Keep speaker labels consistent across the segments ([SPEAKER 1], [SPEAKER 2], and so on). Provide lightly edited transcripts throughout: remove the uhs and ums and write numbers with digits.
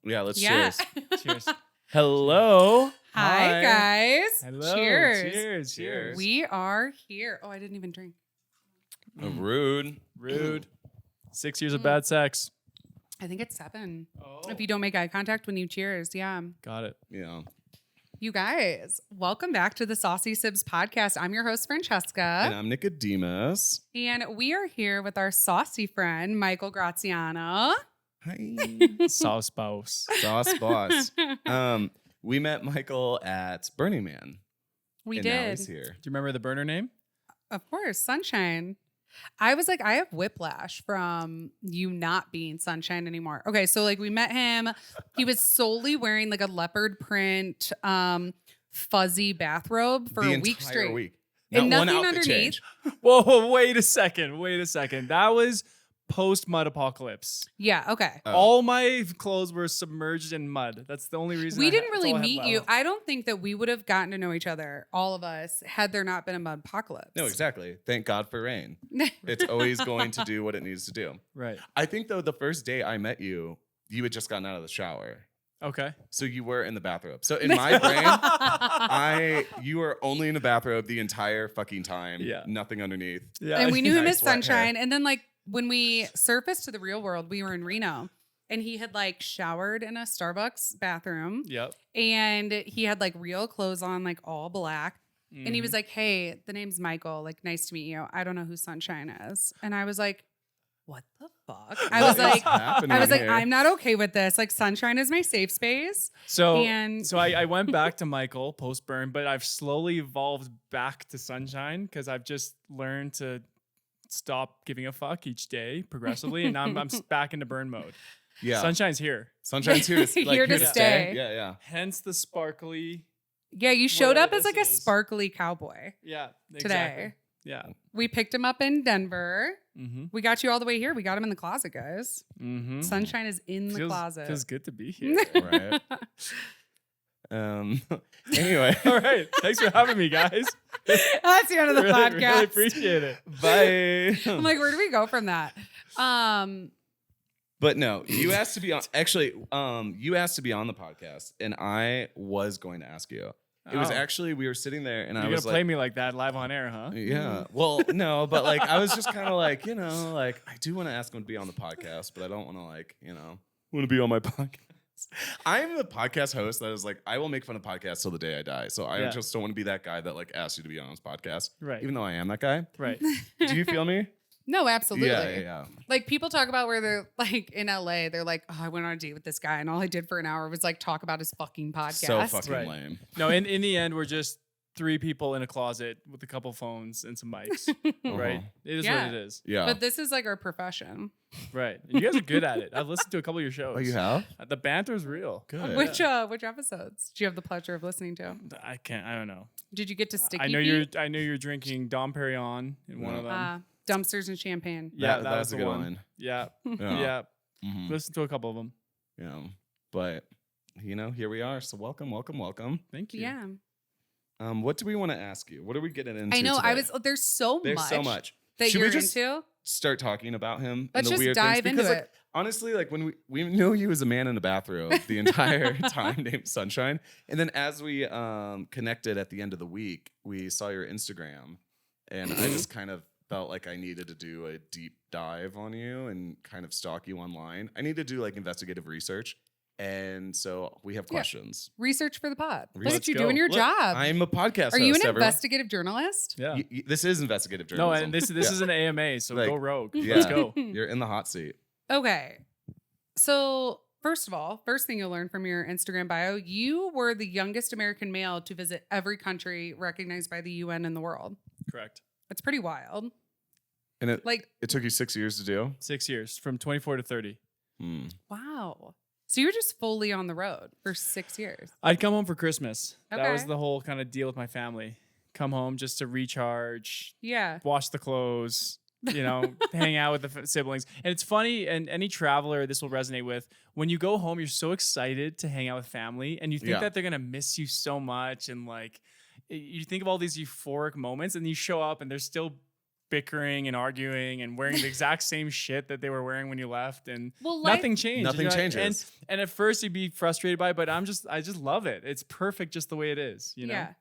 [SPEAKER 1] Yeah, let's
[SPEAKER 2] Yeah.
[SPEAKER 1] cheers.
[SPEAKER 3] Cheers.
[SPEAKER 1] Hello.
[SPEAKER 2] Hi, guys.
[SPEAKER 3] Hello.
[SPEAKER 2] Cheers.
[SPEAKER 3] Cheers.
[SPEAKER 2] We are here. Oh, I didn't even drink.
[SPEAKER 1] Rude.
[SPEAKER 3] Rude. 6 years of bad sex.
[SPEAKER 2] I think it's 7.
[SPEAKER 3] Oh.
[SPEAKER 2] If you don't make eye contact when you cheers. Yeah.
[SPEAKER 3] Got it.
[SPEAKER 1] Yeah.
[SPEAKER 2] You guys, welcome back to the SAUCY SIBZ podcast. I'm your host, Francesca.
[SPEAKER 1] And I'm Nicodemus.
[SPEAKER 2] And we are here with our saucy friend, Michael Graziano.
[SPEAKER 1] Hi.
[SPEAKER 3] Sauce boss.
[SPEAKER 1] Sauce boss. We met Michael at Burning Man.
[SPEAKER 2] We
[SPEAKER 1] and now
[SPEAKER 2] did.
[SPEAKER 1] he's here.
[SPEAKER 3] Do you remember the burner name?
[SPEAKER 2] Of course, Sunshine. I was like, I have whiplash from you not being Sunshine anymore. Okay, so like we met him. He was solely wearing like a leopard print fuzzy bathrobe for
[SPEAKER 1] the
[SPEAKER 2] a week
[SPEAKER 1] entire
[SPEAKER 2] straight.
[SPEAKER 1] Week.
[SPEAKER 2] And
[SPEAKER 1] Not one
[SPEAKER 2] nothing
[SPEAKER 1] outfit
[SPEAKER 2] underneath.
[SPEAKER 1] change.
[SPEAKER 3] Whoa, wait a second. That was post mud apocalypse.
[SPEAKER 2] Yeah, okay.
[SPEAKER 1] Oh.
[SPEAKER 3] All my clothes were submerged in mud. That's the only reason
[SPEAKER 2] We didn't
[SPEAKER 3] that's
[SPEAKER 2] really
[SPEAKER 3] all I had
[SPEAKER 2] meet you.
[SPEAKER 3] left.
[SPEAKER 2] I don't think that we would have gotten to know each other, all of us, had there not been a mud apocalypse.
[SPEAKER 1] No, exactly. Thank God for rain. It's always going to do what it needs to do.
[SPEAKER 3] Right.
[SPEAKER 1] I think, though, the first day I met you, you had just gotten out of the shower.
[SPEAKER 3] Okay.
[SPEAKER 1] So you were in the bathrobe. So in my brain, you were only in the bathrobe the entire fucking time.
[SPEAKER 3] Yeah.
[SPEAKER 1] Nothing underneath.
[SPEAKER 3] Yeah.
[SPEAKER 2] And we knew him
[SPEAKER 1] Nice
[SPEAKER 2] as
[SPEAKER 1] wet hair.
[SPEAKER 2] Sunshine. And then like when we surfaced to the real world, we were in Reno. And he had like showered in a Starbucks bathroom.
[SPEAKER 3] Yep.
[SPEAKER 2] And he had like real clothes on, like all black. And he was
[SPEAKER 3] Mhm.
[SPEAKER 2] like, hey, the name's Michael. Like, nice to meet you. I don't know who Sunshine is. And I was like, what the fuck? I
[SPEAKER 1] What
[SPEAKER 2] was
[SPEAKER 1] is
[SPEAKER 2] like,
[SPEAKER 1] happening here?
[SPEAKER 2] I'm not okay with this. Like, Sunshine is my safe space.
[SPEAKER 3] So,
[SPEAKER 2] And-
[SPEAKER 3] I went back to Michael post burn, but I've slowly evolved back to Sunshine because I've just learned to stop giving a fuck each day progressively, and now I'm back into burn mode.
[SPEAKER 1] Yeah.
[SPEAKER 3] Sunshine's here,
[SPEAKER 1] Sunshine's here to, like,
[SPEAKER 2] Here to stay.
[SPEAKER 1] Yeah, yeah.
[SPEAKER 3] hence the sparkly.
[SPEAKER 2] Yeah, you showed
[SPEAKER 3] Whatever
[SPEAKER 2] up as like a
[SPEAKER 3] this is.
[SPEAKER 2] sparkly cowboy
[SPEAKER 3] Yeah,
[SPEAKER 2] today.
[SPEAKER 3] exactly. Yeah.
[SPEAKER 2] We picked him up in Denver.
[SPEAKER 3] Mm-hmm.
[SPEAKER 2] We got you all the way here. We got him in the closet, guys.
[SPEAKER 3] Mm-hmm.
[SPEAKER 2] Sunshine is in the closet.
[SPEAKER 3] Feels good to be here.
[SPEAKER 1] Right. Anyway.
[SPEAKER 3] All right, thanks for having me, guys.
[SPEAKER 2] That's the end of the
[SPEAKER 3] really,
[SPEAKER 2] podcast.
[SPEAKER 3] really appreciate it.
[SPEAKER 1] Bye.
[SPEAKER 2] I'm like, where do we go from that?
[SPEAKER 1] But no, you asked to be on. Actually, you asked to be on the podcast, and I was going to ask you. It was
[SPEAKER 3] Oh.
[SPEAKER 1] actually, we were sitting there, and
[SPEAKER 3] You're
[SPEAKER 1] I was
[SPEAKER 3] gonna play
[SPEAKER 1] like,
[SPEAKER 3] me like that live on air, huh?
[SPEAKER 1] yeah. Well, no, but like I was just kind of like, like I do want to ask him to be on the podcast, but I don't want to want to be on my podcast. I'm the podcast host that is like, I will make fun of podcasts till the day I die. So I
[SPEAKER 3] Yeah.
[SPEAKER 1] just don't want to be that guy that like asks you to be on his podcast.
[SPEAKER 3] Right.
[SPEAKER 1] Even though I am that guy.
[SPEAKER 3] Right.
[SPEAKER 1] Do you feel me?
[SPEAKER 2] No, absolutely.
[SPEAKER 1] Yeah.
[SPEAKER 2] Like people talk about where they're like in LA, they're like, oh, I went on a date with this guy, and all I did for an hour was like talk about his fucking podcast.
[SPEAKER 1] So fucking
[SPEAKER 3] Right.
[SPEAKER 1] lame.
[SPEAKER 3] No, in the end, we're just 3 people in a closet with a couple phones and some mics. Right. It is
[SPEAKER 2] Yeah.
[SPEAKER 3] what it is.
[SPEAKER 1] Yeah.
[SPEAKER 2] But this is like our profession.
[SPEAKER 3] Right. And you guys are good at it. I've listened to a couple of your shows.
[SPEAKER 1] Oh, you have?
[SPEAKER 3] The banter's real.
[SPEAKER 1] Good.
[SPEAKER 2] Which episodes did you have the pleasure of listening to?
[SPEAKER 3] I don't know.
[SPEAKER 2] Did you get to sticky?
[SPEAKER 3] I know you're drinking Dom Perignon in one of them.
[SPEAKER 2] Dumpsters and champagne.
[SPEAKER 3] Yeah,
[SPEAKER 1] that
[SPEAKER 3] that
[SPEAKER 1] was
[SPEAKER 3] was
[SPEAKER 1] a
[SPEAKER 3] the
[SPEAKER 1] good
[SPEAKER 3] one.
[SPEAKER 1] one.
[SPEAKER 3] Yeah.
[SPEAKER 1] Yeah.
[SPEAKER 3] Yeah.
[SPEAKER 1] Mhm.
[SPEAKER 3] Listen to a couple of them.
[SPEAKER 1] Yeah. But here we are. So welcome.
[SPEAKER 3] Thank you.
[SPEAKER 2] Yeah.
[SPEAKER 1] What do we want to ask you? What are we getting into?
[SPEAKER 2] I know.
[SPEAKER 1] Today?
[SPEAKER 2] There's so much
[SPEAKER 1] Should
[SPEAKER 2] that
[SPEAKER 1] we
[SPEAKER 2] you're
[SPEAKER 1] just
[SPEAKER 2] into.
[SPEAKER 1] start talking about him?
[SPEAKER 2] Let's
[SPEAKER 1] and the
[SPEAKER 2] just
[SPEAKER 1] weird
[SPEAKER 2] dive
[SPEAKER 1] things?
[SPEAKER 2] into
[SPEAKER 1] Because,
[SPEAKER 2] it.
[SPEAKER 1] honestly, like when we knew he was a man in a bathrobe the entire time named Sunshine, and then as we connected at the end of the week, we saw your Instagram, and I just kind of felt like I needed to do a deep dive on you and kind of stalk you online. I need to do like investigative research, and so we have questions.
[SPEAKER 2] Research for the pod. Look
[SPEAKER 1] Let's
[SPEAKER 2] at you
[SPEAKER 3] go.
[SPEAKER 2] doing your
[SPEAKER 1] Look,
[SPEAKER 2] job.
[SPEAKER 1] I'm a podcast
[SPEAKER 2] Are you an
[SPEAKER 1] host, everyone.
[SPEAKER 2] investigative journalist?
[SPEAKER 3] Yeah.
[SPEAKER 1] This is investigative
[SPEAKER 3] No,
[SPEAKER 1] journalism.
[SPEAKER 3] and this is an AMA, so
[SPEAKER 1] Like,
[SPEAKER 3] go rogue.
[SPEAKER 1] yeah.
[SPEAKER 3] Let's go.
[SPEAKER 1] You're in the hot seat.
[SPEAKER 2] Okay. So, first of all, first thing you'll learn from your Instagram bio, you were the youngest American male to visit every country recognized by the UN in the world.
[SPEAKER 3] Correct.
[SPEAKER 2] That's pretty wild.
[SPEAKER 1] And it
[SPEAKER 2] Like,
[SPEAKER 1] took you 6 years to do?
[SPEAKER 3] 6 years, from 24 to 30.
[SPEAKER 1] Hmm.
[SPEAKER 2] wow. So you were just fully on the road for 6 years.
[SPEAKER 3] I'd come home for Christmas. That was
[SPEAKER 2] Okay.
[SPEAKER 3] the whole kind of deal with my family. Come home just to recharge,
[SPEAKER 2] Yeah.
[SPEAKER 3] wash the clothes, hang out with the siblings. And it's funny, and any traveler this will resonate with, when you go home, you're so excited to hang out with family, and you think
[SPEAKER 1] Yeah.
[SPEAKER 3] that they're going to miss you so much. And like, you think of all these euphoric moments, and you show up and they're still bickering and arguing and wearing the exact same shit that they were wearing when you left, and
[SPEAKER 2] Well,
[SPEAKER 3] nothing changed.
[SPEAKER 1] Nothing changes.
[SPEAKER 3] And at first you'd be frustrated by it, but I just love it. It's perfect just the way it is, you know?
[SPEAKER 2] Yeah.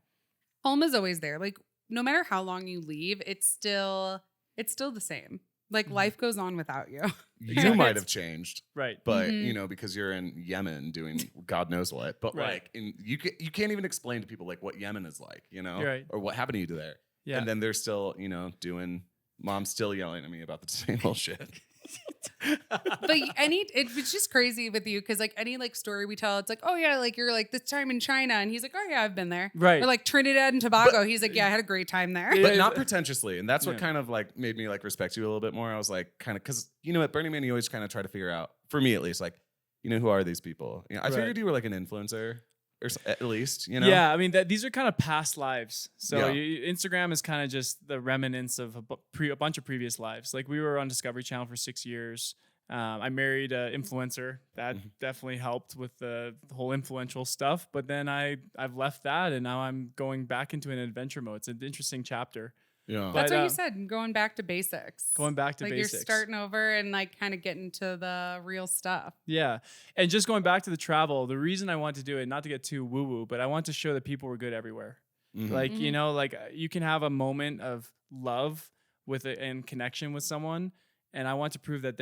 [SPEAKER 2] Home is always there. Like, no matter how long you leave, it's still the same. Like, life goes on without you.
[SPEAKER 1] You might have changed,
[SPEAKER 3] Right.
[SPEAKER 1] but
[SPEAKER 2] Mhm.
[SPEAKER 1] you know, because you're in Yemen doing God knows what. But
[SPEAKER 3] Right.
[SPEAKER 1] like, you can't even explain to people like what Yemen is like, you know,
[SPEAKER 3] Right.
[SPEAKER 1] or what happened to you there.
[SPEAKER 3] Yeah.
[SPEAKER 1] And then they're still, you know, mom's still yelling at me about the same old shit.
[SPEAKER 2] But it's just crazy with you because like any like story we tell, it's like, oh yeah, like you're like this time in China, and he's like, oh yeah, I've been there.
[SPEAKER 3] Right.
[SPEAKER 2] Or like Trinidad and Tobago, he's like, yeah, I had a great time there.
[SPEAKER 1] But not pretentiously. And that's what
[SPEAKER 3] Yeah.
[SPEAKER 1] kind of like made me like respect you a little bit more. I was like, kind of, because you know at Burning Man, you always kind of try to figure out, for me at least, like, you know, who are these people? You know, I
[SPEAKER 3] Right.
[SPEAKER 1] figured you were like an influencer, or at least, you know.
[SPEAKER 3] Yeah, I mean, these are kind of past lives. So
[SPEAKER 1] Yeah.
[SPEAKER 3] Instagram is kind of just the remnants of a bunch of previous lives. Like we were on Discovery Channel for 6 years. I married an influencer. That definitely helped with the whole influential stuff. But then I've left that, and now I'm going back into an adventure mode. It's an interesting chapter.
[SPEAKER 1] Yeah.
[SPEAKER 2] That's
[SPEAKER 3] But,
[SPEAKER 2] what you said, going back to basics.
[SPEAKER 3] Going back to
[SPEAKER 2] like
[SPEAKER 3] basics.
[SPEAKER 2] you're starting over and like kind of getting to the real stuff.
[SPEAKER 3] Yeah. And just going back to the travel, the reason I want to do it, not to get too woo-woo, but I want to show that people were good everywhere.
[SPEAKER 1] Mhm.
[SPEAKER 3] Like, you know, like you can have a moment of love with it and connection with someone. And I want to prove that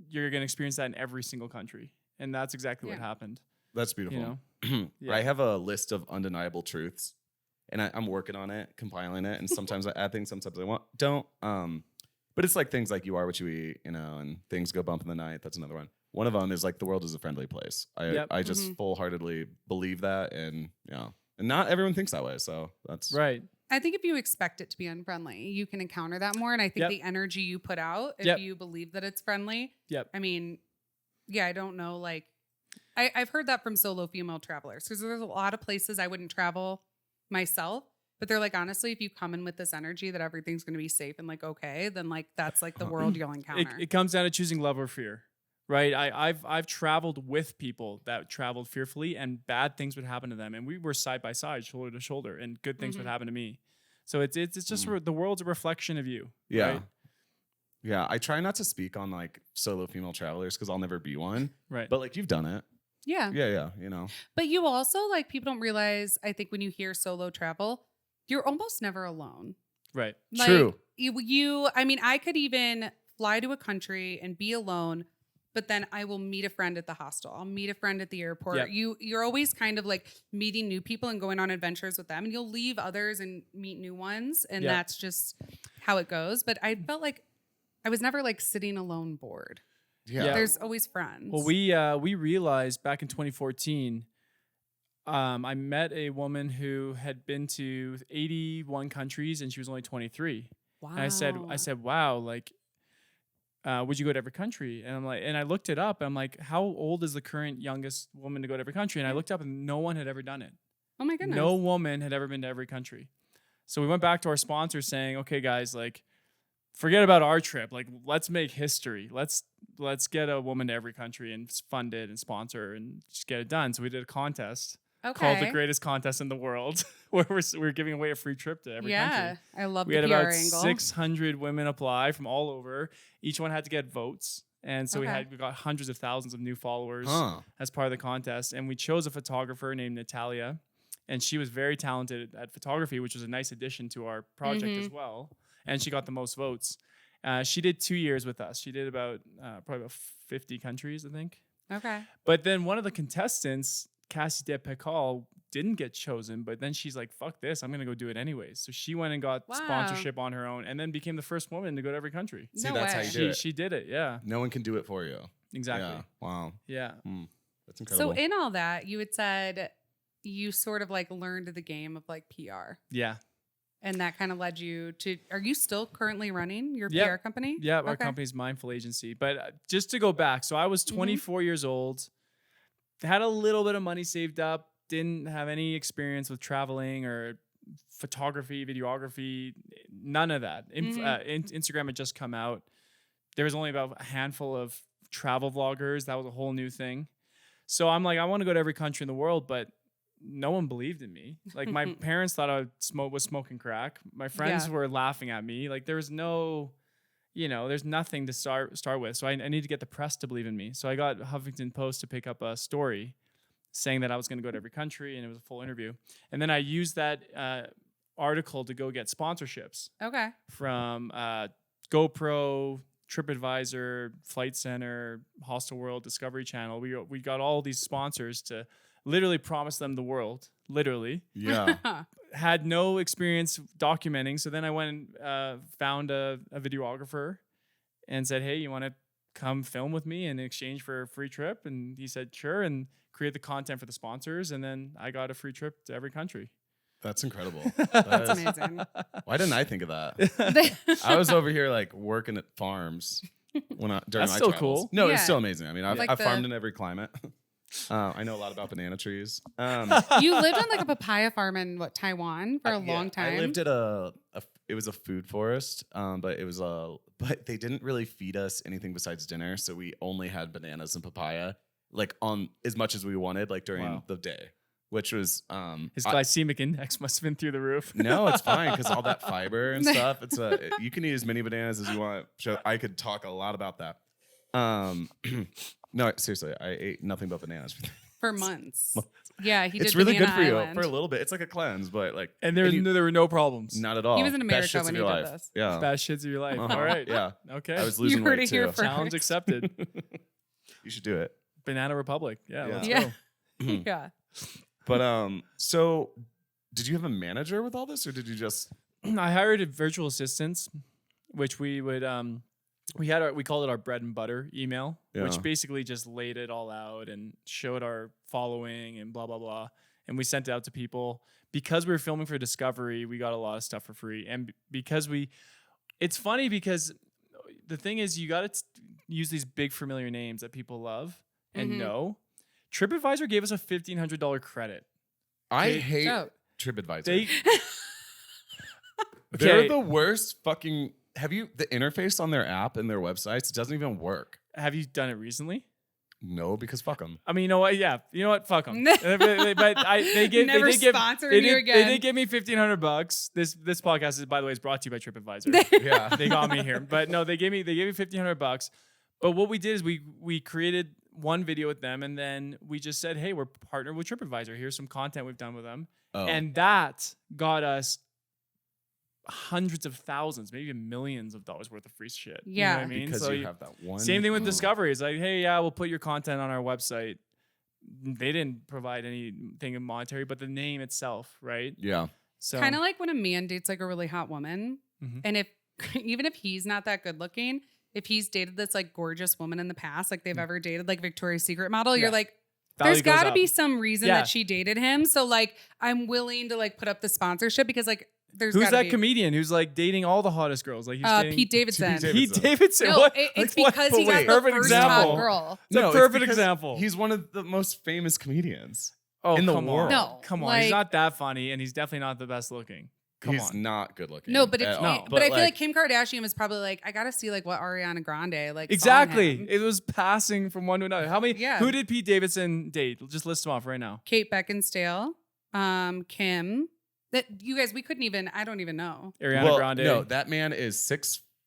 [SPEAKER 3] you're going to experience that in every single country. And that's exactly what happened.
[SPEAKER 1] That's beautiful.
[SPEAKER 3] You know? Yeah.
[SPEAKER 1] I have a list of undeniable truths, and I'm working on it, compiling it, and sometimes I add things, sometimes I don't. But it's like things like you are what you eat, you know, and things go bump in the night. That's another one. One of them is like the world is a friendly place. I just full-heartedly believe that, and you know, and not everyone thinks that way. So that's
[SPEAKER 3] Right.
[SPEAKER 2] I think if you expect it to be unfriendly, you can encounter that more. And I think the energy you put out, if you believe that it's friendly, I mean, yeah, I don't know. Like, I've heard that from solo female travelers because there's a lot of places I wouldn't travel myself. But they're like, honestly, if you come in with this energy that everything's going to be safe and like, okay, then like that's like the world you'll encounter.
[SPEAKER 3] It comes down to choosing love or fear. Right. I've traveled with people that traveled fearfully, and bad things would happen to them. And we were side by side, shoulder to shoulder, and good things would happen to me. So it's just the world's a reflection of you.
[SPEAKER 1] yeah.
[SPEAKER 3] Right?
[SPEAKER 1] Yeah, I try not to speak on like solo female travelers because I'll never be one.
[SPEAKER 3] Right.
[SPEAKER 1] But like you've done it.
[SPEAKER 2] Yeah.
[SPEAKER 1] Yeah, you know.
[SPEAKER 2] But you also like people don't realize, I think when you hear solo travel, you're almost never alone.
[SPEAKER 3] Right.
[SPEAKER 2] Like,
[SPEAKER 1] True.
[SPEAKER 2] I mean, I could even fly to a country and be alone, but then I will meet a friend at the hostel. I'll meet a friend at the airport.
[SPEAKER 3] Yep.
[SPEAKER 2] You're always kind of like meeting new people and going on adventures with them, and you'll leave others and meet new ones. And
[SPEAKER 3] Yep.
[SPEAKER 2] that's just how it goes. But I felt like I was never like sitting alone bored.
[SPEAKER 1] Yeah.
[SPEAKER 2] There's always friends.
[SPEAKER 3] Well, we realized back in 2014, I met a woman who had been to 81 countries, and she was only 23.
[SPEAKER 2] wow.
[SPEAKER 3] And I said, wow, like, would you go to every country? And I'm like, and I looked it up. And I'm like, how old is the current youngest woman to go to every country? And I looked up, and no one had ever done it.
[SPEAKER 2] Oh my goodness.
[SPEAKER 3] No woman had ever been to every country. So we went back to our sponsors saying, okay, guys, like, forget about our trip. Like, let's make history. Let's get a woman to every country and fund it and sponsor and just get it done. So we did a contest called the greatest contest in the world, where we're giving away a free trip to every country.
[SPEAKER 2] I love
[SPEAKER 3] We
[SPEAKER 2] the
[SPEAKER 3] had
[SPEAKER 2] PR
[SPEAKER 3] about
[SPEAKER 2] angle.
[SPEAKER 3] 600 women apply from all over. Each one had to get votes. And so we got hundreds of thousands of new followers as part of the contest. And we chose a photographer named Natalia. And she was very talented at photography, which was a nice addition to our project as well. And she got the most votes. She did 2 years with us. She did about probably about 50 countries, I think.
[SPEAKER 2] Okay.
[SPEAKER 3] But then one of the contestants, Cassie De Pecal, didn't get chosen. But then she's like, fuck this, I'm going to go do it anyways. So she went and got sponsorship on her own, and then became the first woman to go to every country.
[SPEAKER 1] See,
[SPEAKER 2] No
[SPEAKER 1] that's
[SPEAKER 2] way.
[SPEAKER 1] how you do it.
[SPEAKER 3] She did it, yeah.
[SPEAKER 1] No one can do it for you.
[SPEAKER 3] Exactly.
[SPEAKER 1] Yeah. Wow.
[SPEAKER 3] Yeah.
[SPEAKER 1] That's incredible.
[SPEAKER 2] So in all that, you had said you sort of like learned the game of like PR.
[SPEAKER 3] Yeah.
[SPEAKER 2] And that kind of led you to, are you still currently running your
[SPEAKER 3] Yep.
[SPEAKER 2] PR company?
[SPEAKER 3] Yeah, our
[SPEAKER 2] Okay.
[SPEAKER 3] company's Mindful Agency. But just to go back, so I was 24 years old, had a little bit of money saved up, didn't have any experience with traveling or photography, videography, none of that. Instagram had just come out. There was only about a handful of travel vloggers. That was a whole new thing. So I'm like, I want to go to every country in the world, but no one believed in me. Like my parents thought I was smoking crack. My friends were laughing at me. Like there was no, there's nothing to start with. So I need to get the press to believe in me. So I got Huffington Post to pick up a story saying that I was going to go to every country, and it was a full interview. And then I used that article to go get sponsorships.
[SPEAKER 2] Okay.
[SPEAKER 3] From GoPro, TripAdvisor, Flight Center, Hostel World, Discovery Channel. We got all these sponsors to literally promise them the world. Literally.
[SPEAKER 1] Yeah.
[SPEAKER 3] Had no experience documenting. So then I went and found a videographer and said, hey, you want to come film with me in exchange for a free trip? And he said, sure. And create the content for the sponsors. And then I got a free trip to every country.
[SPEAKER 1] That's incredible.
[SPEAKER 2] That's amazing.
[SPEAKER 1] Why didn't I think of that? I was over here like working at farms during
[SPEAKER 3] That's
[SPEAKER 1] my
[SPEAKER 3] still
[SPEAKER 1] travels.
[SPEAKER 3] cool.
[SPEAKER 1] No,
[SPEAKER 2] Yeah.
[SPEAKER 1] it's still amazing. I mean, I've
[SPEAKER 2] Like
[SPEAKER 1] farmed in every climate. I know a lot about banana trees.
[SPEAKER 2] You lived on like a papaya farm in Taiwan for a long time.
[SPEAKER 1] I lived at it was a food forest, but but they didn't really feed us anything besides dinner, so we only had bananas and papaya, like on as much as we wanted, like during the day. Which was
[SPEAKER 3] his glycemic index must have been through the roof.
[SPEAKER 1] No, it's fine because all that fiber and stuff. You can eat as many bananas as you want. I could talk a lot about that. No, seriously, I ate nothing but bananas
[SPEAKER 2] for months. Yeah, he did.
[SPEAKER 1] It's really good
[SPEAKER 2] Banana
[SPEAKER 1] for you
[SPEAKER 2] Island.
[SPEAKER 1] for a little bit. It's like a cleanse, but like,
[SPEAKER 3] And there were no problems.
[SPEAKER 1] not at all.
[SPEAKER 2] He was in
[SPEAKER 1] Best
[SPEAKER 2] America
[SPEAKER 1] shits
[SPEAKER 2] when
[SPEAKER 1] of
[SPEAKER 2] he
[SPEAKER 1] your
[SPEAKER 2] did
[SPEAKER 1] life.
[SPEAKER 2] this.
[SPEAKER 1] Yeah,
[SPEAKER 3] Best shits of your life.
[SPEAKER 1] Uh-huh.
[SPEAKER 3] All right.
[SPEAKER 1] Yeah,
[SPEAKER 3] Okay.
[SPEAKER 1] I was losing
[SPEAKER 2] heard
[SPEAKER 1] weight
[SPEAKER 2] it here
[SPEAKER 1] too.
[SPEAKER 2] first.
[SPEAKER 3] Challenge accepted.
[SPEAKER 1] You should do it.
[SPEAKER 3] Banana Republic. Yeah. Let's
[SPEAKER 2] Yeah.
[SPEAKER 3] go.
[SPEAKER 2] Yeah.
[SPEAKER 1] But so did you have a manager with all this, or did you just?
[SPEAKER 3] I hired virtual assistants, which we would we called it our bread and butter email, which basically just laid it all out and showed our following and blah blah blah, and we sent it out to people. Because we were filming for Discovery, we got a lot of stuff for free, and because it's funny because the thing is you got to use these big familiar names that people love and know. TripAdvisor gave us a $1,500 credit.
[SPEAKER 1] I hate TripAdvisor.
[SPEAKER 3] Okay.
[SPEAKER 1] They're the worst fucking. Have you the interface on their app and their websites? It doesn't even work.
[SPEAKER 3] Have you done it recently?
[SPEAKER 1] No, because fuck them.
[SPEAKER 3] I mean, you know what? Yeah, you know what? Fuck them. But they did
[SPEAKER 2] Never
[SPEAKER 3] give
[SPEAKER 2] sponsoring you again.
[SPEAKER 3] They did give me $1,500. This podcast is, by the way, is brought to you by TripAdvisor.
[SPEAKER 1] Yeah,
[SPEAKER 3] they got me here, but no, they gave me $1,500. But what we did is we created one video with them, and then we just said, hey, we're partnered with TripAdvisor. Here's some content we've done with them, and that got us hundreds of thousands, maybe millions of dollars worth of free shit.
[SPEAKER 2] Yeah.
[SPEAKER 3] You know what I mean?
[SPEAKER 1] because
[SPEAKER 3] So
[SPEAKER 1] you have that one.
[SPEAKER 3] same thing with Discovery. It's like, hey, yeah, we'll put your content on our website. They didn't provide anything monetary, but the name itself, right?
[SPEAKER 1] Yeah.
[SPEAKER 3] So
[SPEAKER 2] Kind of like when a man dates like a really hot woman, and if even if he's not that good looking, if he's dated this like gorgeous woman in the past, like they've ever dated, like Victoria's Secret model, you're like,
[SPEAKER 3] value
[SPEAKER 2] there's
[SPEAKER 3] goes
[SPEAKER 2] got to
[SPEAKER 3] up.
[SPEAKER 2] be some reason
[SPEAKER 3] Yeah.
[SPEAKER 2] that she dated him. So like, I'm willing to like put up the sponsorship because like there's
[SPEAKER 3] Who's
[SPEAKER 2] gotta
[SPEAKER 3] that
[SPEAKER 2] be,
[SPEAKER 3] comedian who's like dating all the hottest girls? Like he's dating
[SPEAKER 2] Pete Davidson.
[SPEAKER 3] Pete Davidson.
[SPEAKER 2] No,
[SPEAKER 3] What?
[SPEAKER 2] it's
[SPEAKER 3] Like, what?
[SPEAKER 2] because he
[SPEAKER 3] But
[SPEAKER 2] got
[SPEAKER 3] wait,
[SPEAKER 2] the
[SPEAKER 3] perfect
[SPEAKER 2] first
[SPEAKER 3] example.
[SPEAKER 2] hot girl.
[SPEAKER 3] It's a
[SPEAKER 1] it's
[SPEAKER 3] perfect
[SPEAKER 1] because
[SPEAKER 3] example.
[SPEAKER 1] He's one of the most famous comedians.
[SPEAKER 3] Oh,
[SPEAKER 1] in the
[SPEAKER 3] come
[SPEAKER 1] world.
[SPEAKER 3] on.
[SPEAKER 2] No,
[SPEAKER 3] Come on.
[SPEAKER 2] like-
[SPEAKER 3] He's not that funny, and he's definitely not the best looking. Come
[SPEAKER 1] He's
[SPEAKER 3] on.
[SPEAKER 1] not good looking.
[SPEAKER 2] No, but
[SPEAKER 1] at
[SPEAKER 2] it's
[SPEAKER 1] all.
[SPEAKER 2] but I feel like Kim Kardashian was probably like, I gotta see like what Ariana Grande like. saw in
[SPEAKER 3] Exactly.
[SPEAKER 2] him.
[SPEAKER 3] It was passing from one to another. How many?
[SPEAKER 2] Yeah.
[SPEAKER 3] Who did Pete Davidson date? Just list them off right now.
[SPEAKER 2] Kate Beckinsale, Kim. That you guys, we couldn't even. I don't even know.
[SPEAKER 3] Ariana Grande.
[SPEAKER 1] No, that man is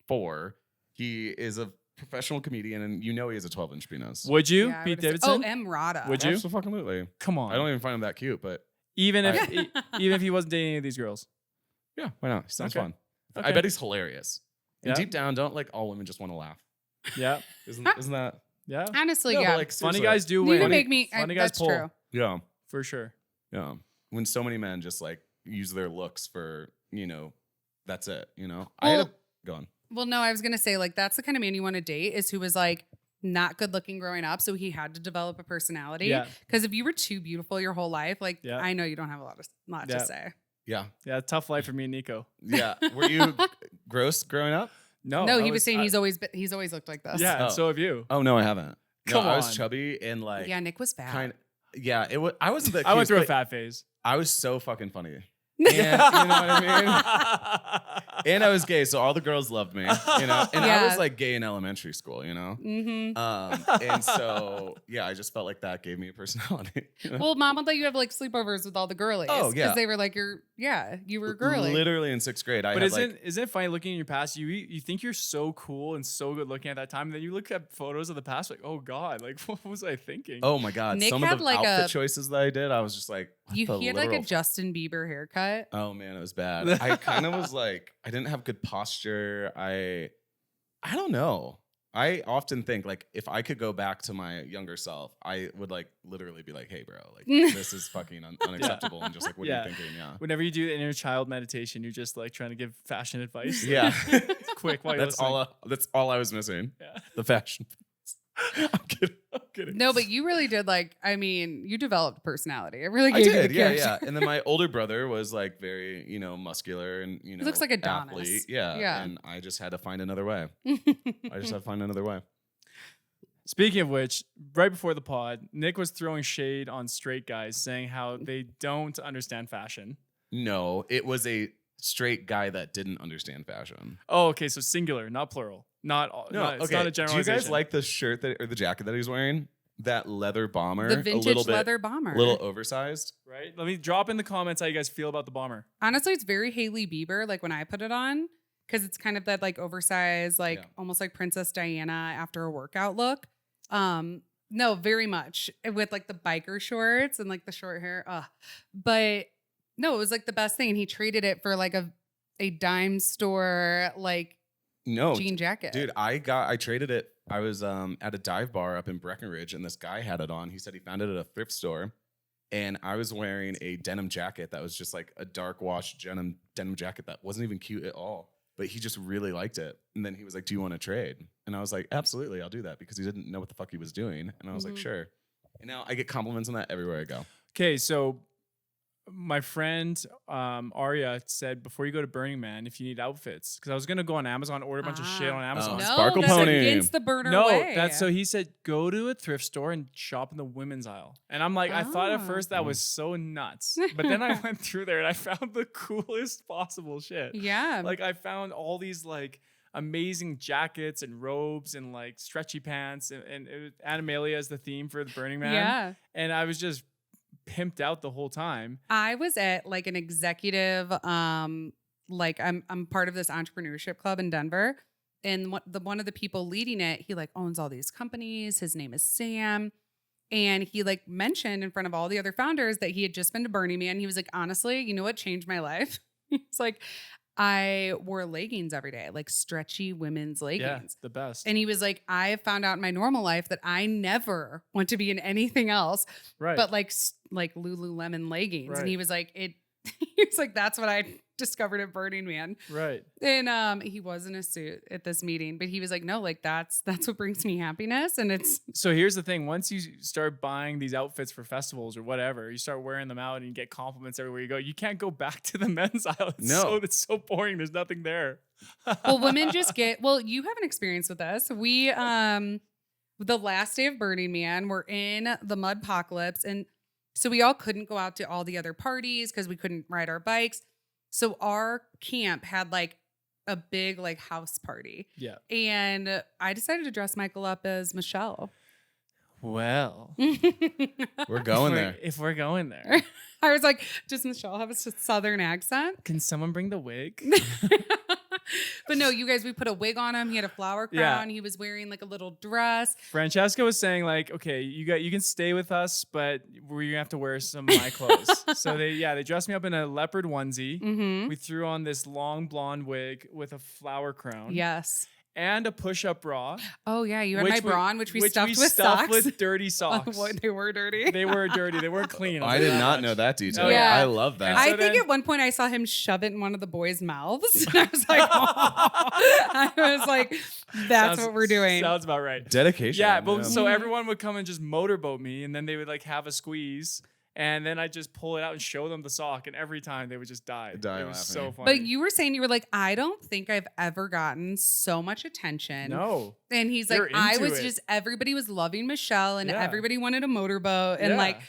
[SPEAKER 1] 6'4". He is a professional comedian, and you know he has a 12-inch penis.
[SPEAKER 3] Would you,
[SPEAKER 2] Yeah, I
[SPEAKER 3] Pete
[SPEAKER 2] would've said-
[SPEAKER 3] Davidson?
[SPEAKER 2] M. Rada.
[SPEAKER 3] Would you?
[SPEAKER 1] Absolutely.
[SPEAKER 3] Come on.
[SPEAKER 1] I don't even find him that cute, but
[SPEAKER 3] even if even if he wasn't dating any of these girls.
[SPEAKER 1] yeah, why not? He sounds
[SPEAKER 3] Okay.
[SPEAKER 1] fun.
[SPEAKER 3] Okay.
[SPEAKER 1] I bet he's hilarious. And
[SPEAKER 3] Yeah.
[SPEAKER 1] deep down, don't like all women just want to laugh.
[SPEAKER 3] Yeah.
[SPEAKER 1] Isn't that?
[SPEAKER 3] Yeah.
[SPEAKER 2] Honestly,
[SPEAKER 1] No, but,
[SPEAKER 2] yeah.
[SPEAKER 1] like,
[SPEAKER 3] Funny
[SPEAKER 1] seriously.
[SPEAKER 3] guys do
[SPEAKER 2] you
[SPEAKER 3] win.
[SPEAKER 2] can make me.
[SPEAKER 3] funny guys
[SPEAKER 2] that's
[SPEAKER 3] pull.
[SPEAKER 2] true.
[SPEAKER 1] Yeah,
[SPEAKER 3] For sure.
[SPEAKER 1] yeah. When so many men just like use their looks for, that's it. I had
[SPEAKER 2] Well-
[SPEAKER 1] go on.
[SPEAKER 2] Well, no, I was gonna say like that's the kind of man you want to date is who was like not good looking growing up, so he had to develop a personality.
[SPEAKER 3] Yeah.
[SPEAKER 2] Because if you were too beautiful your whole life, like
[SPEAKER 3] Yeah.
[SPEAKER 2] I know you don't have a lot
[SPEAKER 3] Yeah.
[SPEAKER 2] to say.
[SPEAKER 1] Yeah,
[SPEAKER 3] Yeah. Tough life for me and Nico.
[SPEAKER 1] yeah. Were you gross growing up?
[SPEAKER 3] No.
[SPEAKER 2] no,
[SPEAKER 3] I
[SPEAKER 2] he was saying
[SPEAKER 3] I-
[SPEAKER 2] he's always looked like this.
[SPEAKER 3] Yeah.
[SPEAKER 1] Oh.
[SPEAKER 3] And so have you.
[SPEAKER 1] Oh no, I haven't.
[SPEAKER 3] Come
[SPEAKER 1] no, I
[SPEAKER 3] on.
[SPEAKER 1] was chubby and like
[SPEAKER 2] Yeah, Nick was fat.
[SPEAKER 1] kind. Yeah, it was. I wasn't the.
[SPEAKER 3] I went
[SPEAKER 1] cutest,
[SPEAKER 3] through a
[SPEAKER 1] but
[SPEAKER 3] fat phase.
[SPEAKER 1] I was so fucking funny. And you know what I mean? And I was gay, so all the girls loved me, you know? And I was like gay in elementary school, you know? And so, yeah, I just felt like that gave me a personality. You know?
[SPEAKER 2] Well, mom would let you have like sleepovers with all the girlies.
[SPEAKER 1] Oh, yeah.
[SPEAKER 2] Because they were like, you were girly.
[SPEAKER 1] Literally in 6th grade.
[SPEAKER 3] But isn't it funny looking in your past? You think you're so cool and so good looking at that time, and then you look at photos of the past, like, oh God, like what was I thinking?
[SPEAKER 1] Oh my God.
[SPEAKER 2] Nick
[SPEAKER 1] Some of the
[SPEAKER 2] had
[SPEAKER 1] outfit choices that I did, I was just like,
[SPEAKER 2] he had like a Justin Bieber haircut.
[SPEAKER 1] Oh man, it was bad. I kind of was like, I didn't have good posture. I don't know. I often think like if I could go back to my younger self, I would like literally be like, hey bro, like this is fucking unacceptable. And just like, what are you thinking? Yeah.
[SPEAKER 3] Whenever you do the inner child meditation, you're just like trying to give fashion advice.
[SPEAKER 1] Yeah.
[SPEAKER 3] Quick. While
[SPEAKER 1] that's all I was missing. Yeah. The fashion. I'm kidding.
[SPEAKER 2] No, but you really did you developed personality. It really
[SPEAKER 1] I
[SPEAKER 2] gave
[SPEAKER 1] did,
[SPEAKER 2] you a
[SPEAKER 1] yeah. And then my older brother was like very, muscular and, he
[SPEAKER 2] looks like Adonis.
[SPEAKER 1] Athlete. Yeah. And I just had to find another way.
[SPEAKER 3] Speaking of which, right before the pod, Nick was throwing shade on straight guys saying how they don't understand fashion.
[SPEAKER 1] No, it was a straight guy that didn't understand fashion.
[SPEAKER 3] Oh, okay. So singular, not plural. It's not a generalization.
[SPEAKER 1] Do you guys like the shirt or the jacket that he's wearing? That leather bomber,
[SPEAKER 2] the vintage leather bomber,
[SPEAKER 1] a little oversized,
[SPEAKER 3] right? Let me drop in the comments how you guys feel about the bomber.
[SPEAKER 2] Honestly, it's very Hailey Bieber. Like when I put it on, because it's kind of that like oversized, almost like Princess Diana after a workout look. No, very much with like the biker shorts and like the short hair. But no, it was like the best thing. And he traded it for like a dime store jean jacket.
[SPEAKER 1] Dude, I traded it. I was at a dive bar up in Breckenridge, and this guy had it on. He said he found it at a thrift store, and I was wearing a denim jacket that was just like a dark wash denim jacket that wasn't even cute at all. But he just really liked it. And then he was like, do you want to trade? And I was like, absolutely, I'll do that, because he didn't know what the fuck he was doing. And I was like, sure. And now I get compliments on that everywhere I go.
[SPEAKER 3] Okay, so my friend Arya said before you go to Burning Man, if you need outfits, because I was gonna go on Amazon, order a bunch of shit on Amazon.
[SPEAKER 2] No,
[SPEAKER 1] Sparkle
[SPEAKER 2] that's
[SPEAKER 1] Pony
[SPEAKER 2] against the burner way.
[SPEAKER 3] So he said go to a thrift store and shop in the women's aisle. And I'm like, I thought at first that was so nuts, but then I went through there and I found the coolest possible shit.
[SPEAKER 2] Yeah,
[SPEAKER 3] like I found all these like amazing jackets and robes and like stretchy pants, and it was Animalia is the theme for the Burning Man.
[SPEAKER 2] Yeah,
[SPEAKER 3] and I was just pimped out the whole time.
[SPEAKER 2] I was at like an executive, I'm part of this entrepreneurship club in Denver, and one of the people leading it, he like owns all these companies. His name is Sam, and he like mentioned in front of all the other founders that he had just been to Burning Man. He was like, honestly, you know what changed my life? He's like, I wore leggings every day, like stretchy women's leggings.
[SPEAKER 3] Yeah, the best.
[SPEAKER 2] And he was like, I found out in my normal life that I never want to be in anything else,
[SPEAKER 3] right?
[SPEAKER 2] But like Lululemon leggings.
[SPEAKER 3] Right.
[SPEAKER 2] And he was like, he was like, that's what I discovered at Burning Man.
[SPEAKER 3] Right.
[SPEAKER 2] And he was in a suit at this meeting, but he was like, no, like that's what brings me happiness. And it's
[SPEAKER 3] so here's the thing. Once you start buying these outfits for festivals or whatever, you start wearing them out and you get compliments everywhere you go. You can't go back to the men's aisle. It's so boring. There's nothing there.
[SPEAKER 2] Well, women just you have an experience with us. We the last day of Burning Man, we're in the Mudpocalypse, and so we all couldn't go out to all the other parties because we couldn't ride our bikes. So our camp had like a big like house party.
[SPEAKER 3] Yeah.
[SPEAKER 2] And I decided to dress Michael up as Michelle.
[SPEAKER 3] Well,
[SPEAKER 1] we're going there.
[SPEAKER 3] If we're going there.
[SPEAKER 2] I was like, does Michelle have a southern accent?
[SPEAKER 3] Can someone bring the wig?
[SPEAKER 2] But no, you guys, we put a wig on him. He had a flower crown. Yeah. He was wearing like a little dress.
[SPEAKER 3] Francesca was saying like, okay, you can stay with us, but we're gonna have to wear some of my clothes. So they dressed me up in a leopard onesie. Mm-hmm. We threw on this long blonde wig with a flower crown.
[SPEAKER 2] Yes.
[SPEAKER 3] And a push-up bra.
[SPEAKER 2] Oh yeah, you had my bra on, which we stuffed with socks.
[SPEAKER 3] With dirty socks.
[SPEAKER 2] They were dirty.
[SPEAKER 3] They were dirty. They weren't clean.
[SPEAKER 1] I did not know that detail.
[SPEAKER 2] Yeah.
[SPEAKER 1] I love that.
[SPEAKER 2] I think at one point I saw him shove it in one of the boys' mouths. And I was like, I was like, that's what we're doing.
[SPEAKER 3] Sounds about right.
[SPEAKER 1] Dedication.
[SPEAKER 3] Yeah, but so everyone would come and just motorboat me, and then they would like have a squeeze. And then I just pull it out and show them the sock, and every time they would just die. It was so funny.
[SPEAKER 2] But you were saying, you were like, I don't think I've ever gotten so much attention.
[SPEAKER 3] No.
[SPEAKER 2] And he's like, everybody was loving Michelle, and everybody wanted a motorboat. And like,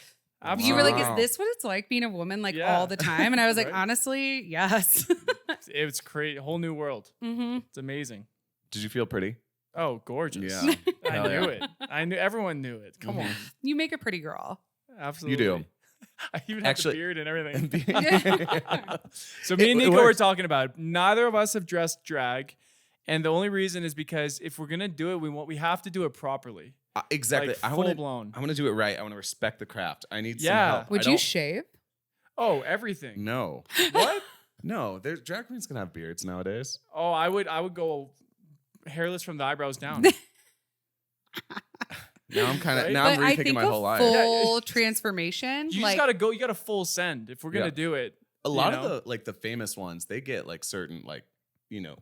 [SPEAKER 3] Absolutely.
[SPEAKER 2] You were like, is this what it's like being a woman like all the time? And I was like,
[SPEAKER 3] Right?
[SPEAKER 2] honestly, yes.
[SPEAKER 3] It's crazy. Whole new world.
[SPEAKER 2] Mm-hmm.
[SPEAKER 3] It's amazing.
[SPEAKER 1] Did you feel pretty?
[SPEAKER 3] Oh, gorgeous.
[SPEAKER 1] Yeah.
[SPEAKER 3] I
[SPEAKER 1] Hell
[SPEAKER 3] knew
[SPEAKER 1] yeah.
[SPEAKER 3] it. I knew everyone knew it. Come on.
[SPEAKER 2] You make a pretty girl.
[SPEAKER 3] Absolutely.
[SPEAKER 1] You do.
[SPEAKER 3] I even have
[SPEAKER 1] Actually-
[SPEAKER 3] the beard and everything.
[SPEAKER 2] Yeah.
[SPEAKER 3] So me and
[SPEAKER 1] It
[SPEAKER 3] Nico were
[SPEAKER 1] works.
[SPEAKER 3] talking about it. Neither of us have dressed drag. And the only reason is because if we're gonna do it, we have to do it properly.
[SPEAKER 1] Exactly.
[SPEAKER 3] Like
[SPEAKER 1] I
[SPEAKER 3] full
[SPEAKER 1] want to.
[SPEAKER 3] blown.
[SPEAKER 1] I want to do it right. I want to respect the craft. I need some
[SPEAKER 3] Yeah.
[SPEAKER 1] help.
[SPEAKER 2] Would
[SPEAKER 1] I
[SPEAKER 2] you
[SPEAKER 1] don't-
[SPEAKER 2] shave?
[SPEAKER 3] Oh, everything.
[SPEAKER 1] No.
[SPEAKER 3] What?
[SPEAKER 1] No. There's drag queens can have beards nowadays.
[SPEAKER 3] Oh, I would go hairless from the eyebrows down.
[SPEAKER 1] Now I'm kind of
[SPEAKER 3] Right?
[SPEAKER 1] now I'm
[SPEAKER 2] But I
[SPEAKER 1] rethinking
[SPEAKER 2] think
[SPEAKER 1] my
[SPEAKER 2] a
[SPEAKER 1] whole life.
[SPEAKER 2] full transformation.
[SPEAKER 3] You
[SPEAKER 2] like,
[SPEAKER 3] just gotta go. You gotta full send if we're gonna
[SPEAKER 1] Yeah.
[SPEAKER 3] do it.
[SPEAKER 1] A lot
[SPEAKER 3] you
[SPEAKER 1] of
[SPEAKER 3] know?
[SPEAKER 1] the famous ones, they get like certain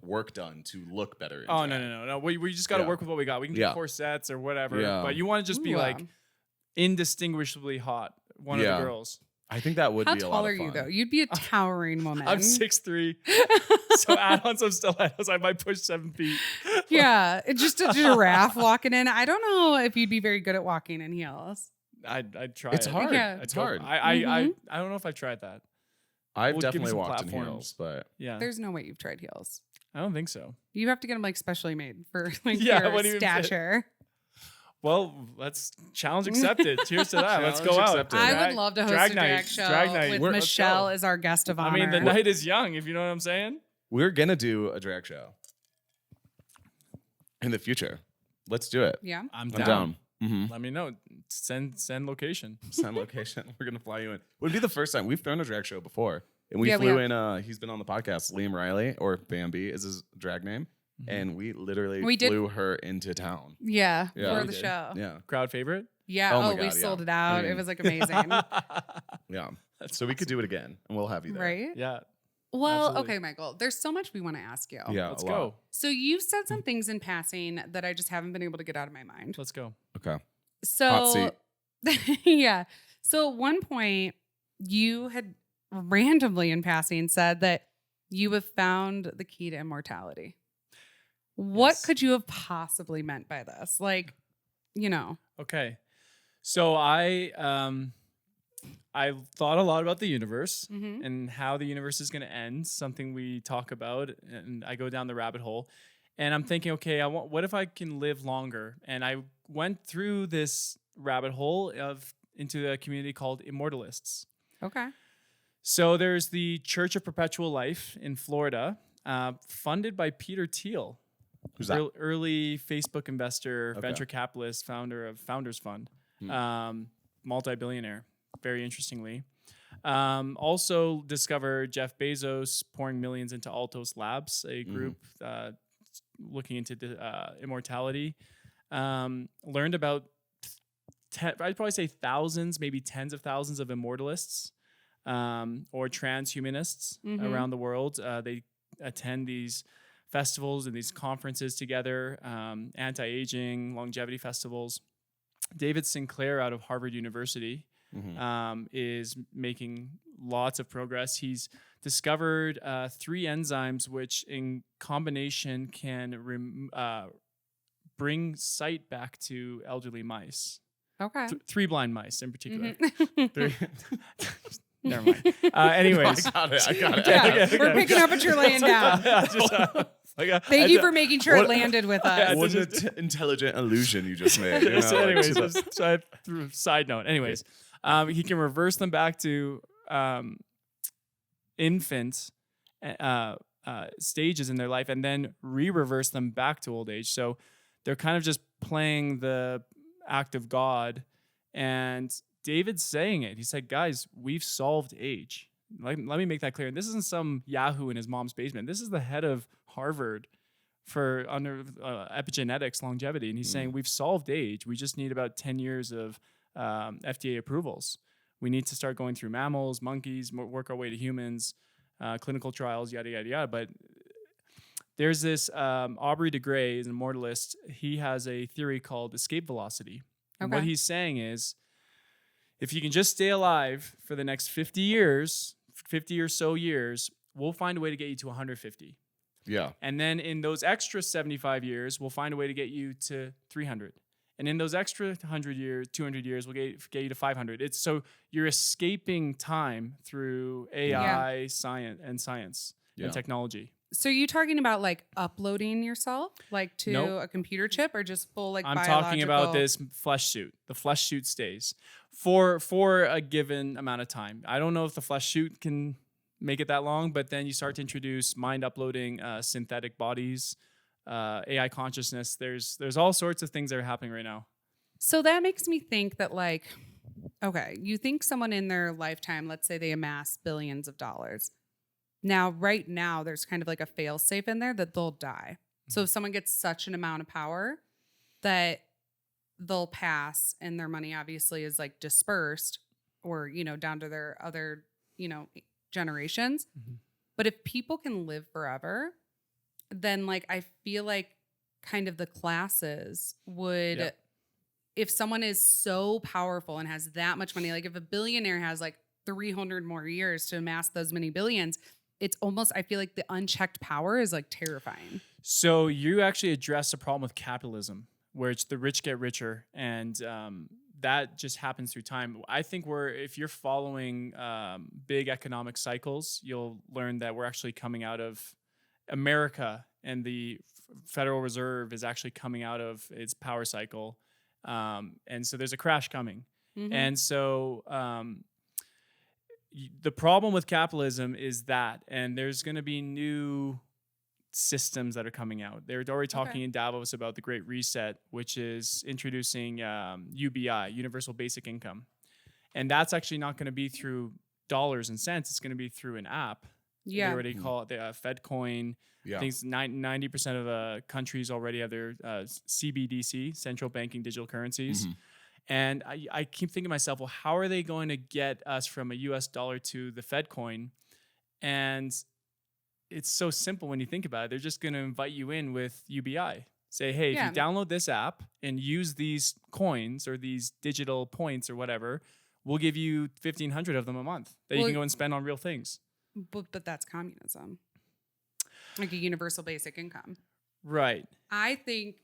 [SPEAKER 1] work done to look better. in
[SPEAKER 3] Oh
[SPEAKER 1] drag.
[SPEAKER 3] no. We just gotta
[SPEAKER 1] Yeah.
[SPEAKER 3] work with what we got. We can
[SPEAKER 1] Yeah.
[SPEAKER 3] get corsets or whatever.
[SPEAKER 1] Yeah.
[SPEAKER 3] But you want to just be
[SPEAKER 2] Ooh,
[SPEAKER 3] like indistinguishably hot. One of
[SPEAKER 1] Yeah.
[SPEAKER 3] the girls.
[SPEAKER 1] I think that would
[SPEAKER 2] how
[SPEAKER 1] be a lot
[SPEAKER 2] tall
[SPEAKER 1] of
[SPEAKER 2] are you
[SPEAKER 1] fun.
[SPEAKER 2] though? You'd be a towering woman.
[SPEAKER 3] I'm 6'3". So add on some stilettos, I might push 7 feet.
[SPEAKER 2] Yeah, it's just a giraffe walking in. I don't know if you'd be very good at walking in heels.
[SPEAKER 3] I'd try
[SPEAKER 1] It's
[SPEAKER 3] it.
[SPEAKER 1] hard.
[SPEAKER 2] Yeah.
[SPEAKER 1] It's
[SPEAKER 3] I'd go-
[SPEAKER 1] hard.
[SPEAKER 3] I don't know if I've tried that.
[SPEAKER 1] I've
[SPEAKER 3] We'll give you
[SPEAKER 1] definitely
[SPEAKER 3] some
[SPEAKER 1] walked in
[SPEAKER 3] platforms.
[SPEAKER 1] heels, but
[SPEAKER 3] Yeah.
[SPEAKER 2] There's no way you've tried heels.
[SPEAKER 3] I don't think so.
[SPEAKER 2] You have to get them like specially made for like
[SPEAKER 3] Yeah,
[SPEAKER 2] your
[SPEAKER 3] what even fit?
[SPEAKER 2] stature.
[SPEAKER 3] Well, let's challenge accepted. Cheers to that. Let's go
[SPEAKER 1] Challenge
[SPEAKER 3] out.
[SPEAKER 1] accepted.
[SPEAKER 2] I
[SPEAKER 1] Drag-
[SPEAKER 2] would love to host
[SPEAKER 3] drag
[SPEAKER 2] a drag
[SPEAKER 3] night.
[SPEAKER 2] show
[SPEAKER 3] Drag night.
[SPEAKER 2] with
[SPEAKER 3] Let's
[SPEAKER 2] Michelle
[SPEAKER 3] go.
[SPEAKER 2] as our guest of honor.
[SPEAKER 3] I mean, the night is young, if you know what I'm saying.
[SPEAKER 1] we're gonna do a drag show in the future. Let's do it.
[SPEAKER 2] Yeah.
[SPEAKER 3] I'm
[SPEAKER 1] I'm down. Mm-hmm.
[SPEAKER 3] Let me know. Send location.
[SPEAKER 1] Send location. We're gonna fly you in. Would be the first time we've thrown a drag show before, and we
[SPEAKER 2] Yeah, we
[SPEAKER 1] flew
[SPEAKER 2] have.
[SPEAKER 1] in. He's been on the podcast. Liam Riley, or Bambi, is his drag name, and we literally
[SPEAKER 2] We did-
[SPEAKER 1] flew her into town.
[SPEAKER 2] Yeah.
[SPEAKER 1] Yeah,
[SPEAKER 2] for
[SPEAKER 1] we
[SPEAKER 2] the
[SPEAKER 3] did.
[SPEAKER 2] show.
[SPEAKER 1] Yeah,
[SPEAKER 3] Crowd favorite.
[SPEAKER 2] Yeah.
[SPEAKER 1] Oh my
[SPEAKER 2] Oh, we
[SPEAKER 1] God,
[SPEAKER 2] sold
[SPEAKER 1] yeah.
[SPEAKER 2] it out.
[SPEAKER 1] I mean-
[SPEAKER 2] It was like amazing.
[SPEAKER 1] yeah.
[SPEAKER 3] That's
[SPEAKER 1] So we could do it again, and we'll have you there.
[SPEAKER 2] right?
[SPEAKER 3] Yeah.
[SPEAKER 2] Well,
[SPEAKER 3] Absolutely.
[SPEAKER 2] okay, Michael. There's so much we want to ask you.
[SPEAKER 1] Yeah,
[SPEAKER 3] Let's
[SPEAKER 1] a lot.
[SPEAKER 3] go.
[SPEAKER 2] So you've said some things in passing that I just haven't been able to get out of my mind.
[SPEAKER 3] Let's go.
[SPEAKER 1] Okay.
[SPEAKER 2] So yeah. So at one point you had randomly in passing said that you have found the key to immortality. What
[SPEAKER 3] Yes.
[SPEAKER 2] could you have possibly meant by this? Like, you know.
[SPEAKER 3] Okay. So I thought a lot about the universe
[SPEAKER 2] Mhm.
[SPEAKER 3] and how the universe is going to end, something we talk about, and I go down the rabbit hole. And I'm thinking, okay, what if I can live longer? And I went through this rabbit hole into a community called Immortalists.
[SPEAKER 2] Okay.
[SPEAKER 3] So there's the Church of Perpetual Life in Florida, funded by Peter Thiel,
[SPEAKER 1] Who's that?
[SPEAKER 3] early Facebook investor,
[SPEAKER 1] Okay.
[SPEAKER 3] venture capitalist, founder of Founders Fund,
[SPEAKER 1] Hmm.
[SPEAKER 3] multi-billionaire, very interestingly. Also discovered Jeff Bezos pouring millions into Altos Labs, a group looking into immortality. Learned about, I'd probably say thousands, maybe tens of thousands of immortalists or transhumanists
[SPEAKER 2] Mhm.
[SPEAKER 3] around the world. They attend these festivals and these conferences together, anti-aging, longevity festivals. David Sinclair out of Harvard University is making lots of progress. He's discovered 3 enzymes which in combination can bring sight back to elderly mice.
[SPEAKER 2] Okay.
[SPEAKER 3] 3 blind mice in particular.
[SPEAKER 2] Mhm.
[SPEAKER 3] Never mind. Anyways.
[SPEAKER 1] I got it.
[SPEAKER 2] Yeah, we're picking up what you're laying down. Thank you for making sure
[SPEAKER 1] what-
[SPEAKER 2] it landed with
[SPEAKER 3] Yeah,
[SPEAKER 2] us.
[SPEAKER 1] What an intelligent illusion you just made. You know,
[SPEAKER 3] So
[SPEAKER 1] like,
[SPEAKER 3] anyways,
[SPEAKER 1] to the-
[SPEAKER 3] just so side note. Anyways, he can reverse them back to infant stages in their life, and then re-reverse them back to old age. So they're kind of just playing the act of God. And David's saying it. He said, "Guys, we've solved age." Let me make that clear. And this isn't some Yahoo in his mom's basement. This is the head of Harvard for under epigenetics, longevity, and he's saying we've solved age. We just need about 10 years of FDA approvals. We need to start going through mammals, monkeys, work our way to humans, clinical trials, yada yada yada. But there's this Aubrey de Grey, is an immortalist. He has a theory called escape velocity. And what
[SPEAKER 2] Okay.
[SPEAKER 3] he's saying is, if you can just stay alive for the next 50 years, 50 or so years, we'll find a way to get you to 150.
[SPEAKER 1] yeah.
[SPEAKER 3] And then in those extra 75 years, we'll find a way to get you to 300. And in those extra 100 years, 200 years, we'll get you to 500. It's so you're escaping time through AI, science and technology.
[SPEAKER 2] So you talking about like uploading yourself like to
[SPEAKER 3] Nope.
[SPEAKER 2] a computer chip or just full like
[SPEAKER 3] I'm
[SPEAKER 2] biological?
[SPEAKER 3] talking about this flesh suit. The flesh suit stays for a given amount of time. I don't know if the flesh suit can make it that long, but then you start to introduce mind uploading, synthetic bodies, AI consciousness. There's all sorts of things that are happening right now.
[SPEAKER 2] So that makes me think that like, okay, you think someone in their lifetime, let's say they amass billions of dollars. Now, right now, there's kind of like a fail safe in there that they'll die. So if someone gets such an amount of power that they'll pass and their money obviously is like dispersed or, you know, down to their other, you know, generations.
[SPEAKER 3] Mm-hmm.
[SPEAKER 2] But if people can live forever, then like I feel like kind of the classes would, if someone is so powerful and has that much money, like if a billionaire has like 300 more years to amass those many billions, it's almost, I feel like the unchecked power is like terrifying.
[SPEAKER 3] So you actually address a problem with capitalism, where it's the rich get richer, and that just happens through time. I think if you're following big economic cycles, you'll learn that we're actually coming out of America, and the Federal Reserve is actually coming out of its power cycle, and so there's a crash coming, and so. The problem with capitalism is that, and there's going to be new systems that are coming out. They're already talking in Davos about the Great Reset, which is introducing UBI, Universal Basic Income. And that's actually not going to be through dollars and cents. It's going to be through an app.
[SPEAKER 2] Yeah.
[SPEAKER 3] They already call it the FedCoin.
[SPEAKER 1] Yeah.
[SPEAKER 3] I think 90% of countries already have their CBDC, central banking digital currencies. And I keep thinking to myself, well, how are they going to get us from a US dollar to the Fed coin? And it's so simple when you think about it. They're just going to invite you in with UBI. Say, hey, if you download this app and use these coins or these digital points or whatever, we'll give you 1,500 of them a month that you can go and spend on real things.
[SPEAKER 2] But that's communism. Like a universal basic income.
[SPEAKER 3] Right.
[SPEAKER 2] I think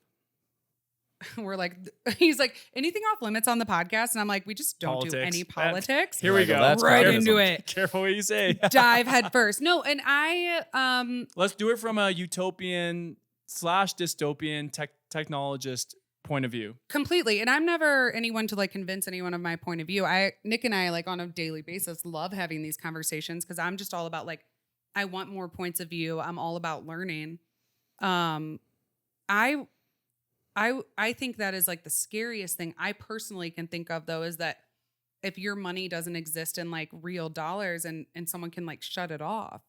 [SPEAKER 2] we're like, he's like, anything off limits on the podcast? And I'm like, we just don't do any politics.
[SPEAKER 3] Here we go.
[SPEAKER 2] That's right into it.
[SPEAKER 3] Careful what you say.
[SPEAKER 2] Dive head first. No, and
[SPEAKER 3] let's do it from a utopian / dystopian technologist point of view.
[SPEAKER 2] Completely. And I'm never anyone to like convince anyone of my point of view. Nick and I like on a daily basis love having these conversations because I'm just all about like, I want more points of view. I'm all about learning. I think that is like the scariest thing I personally can think of though, is that if your money doesn't exist in like real dollars and someone can like shut it off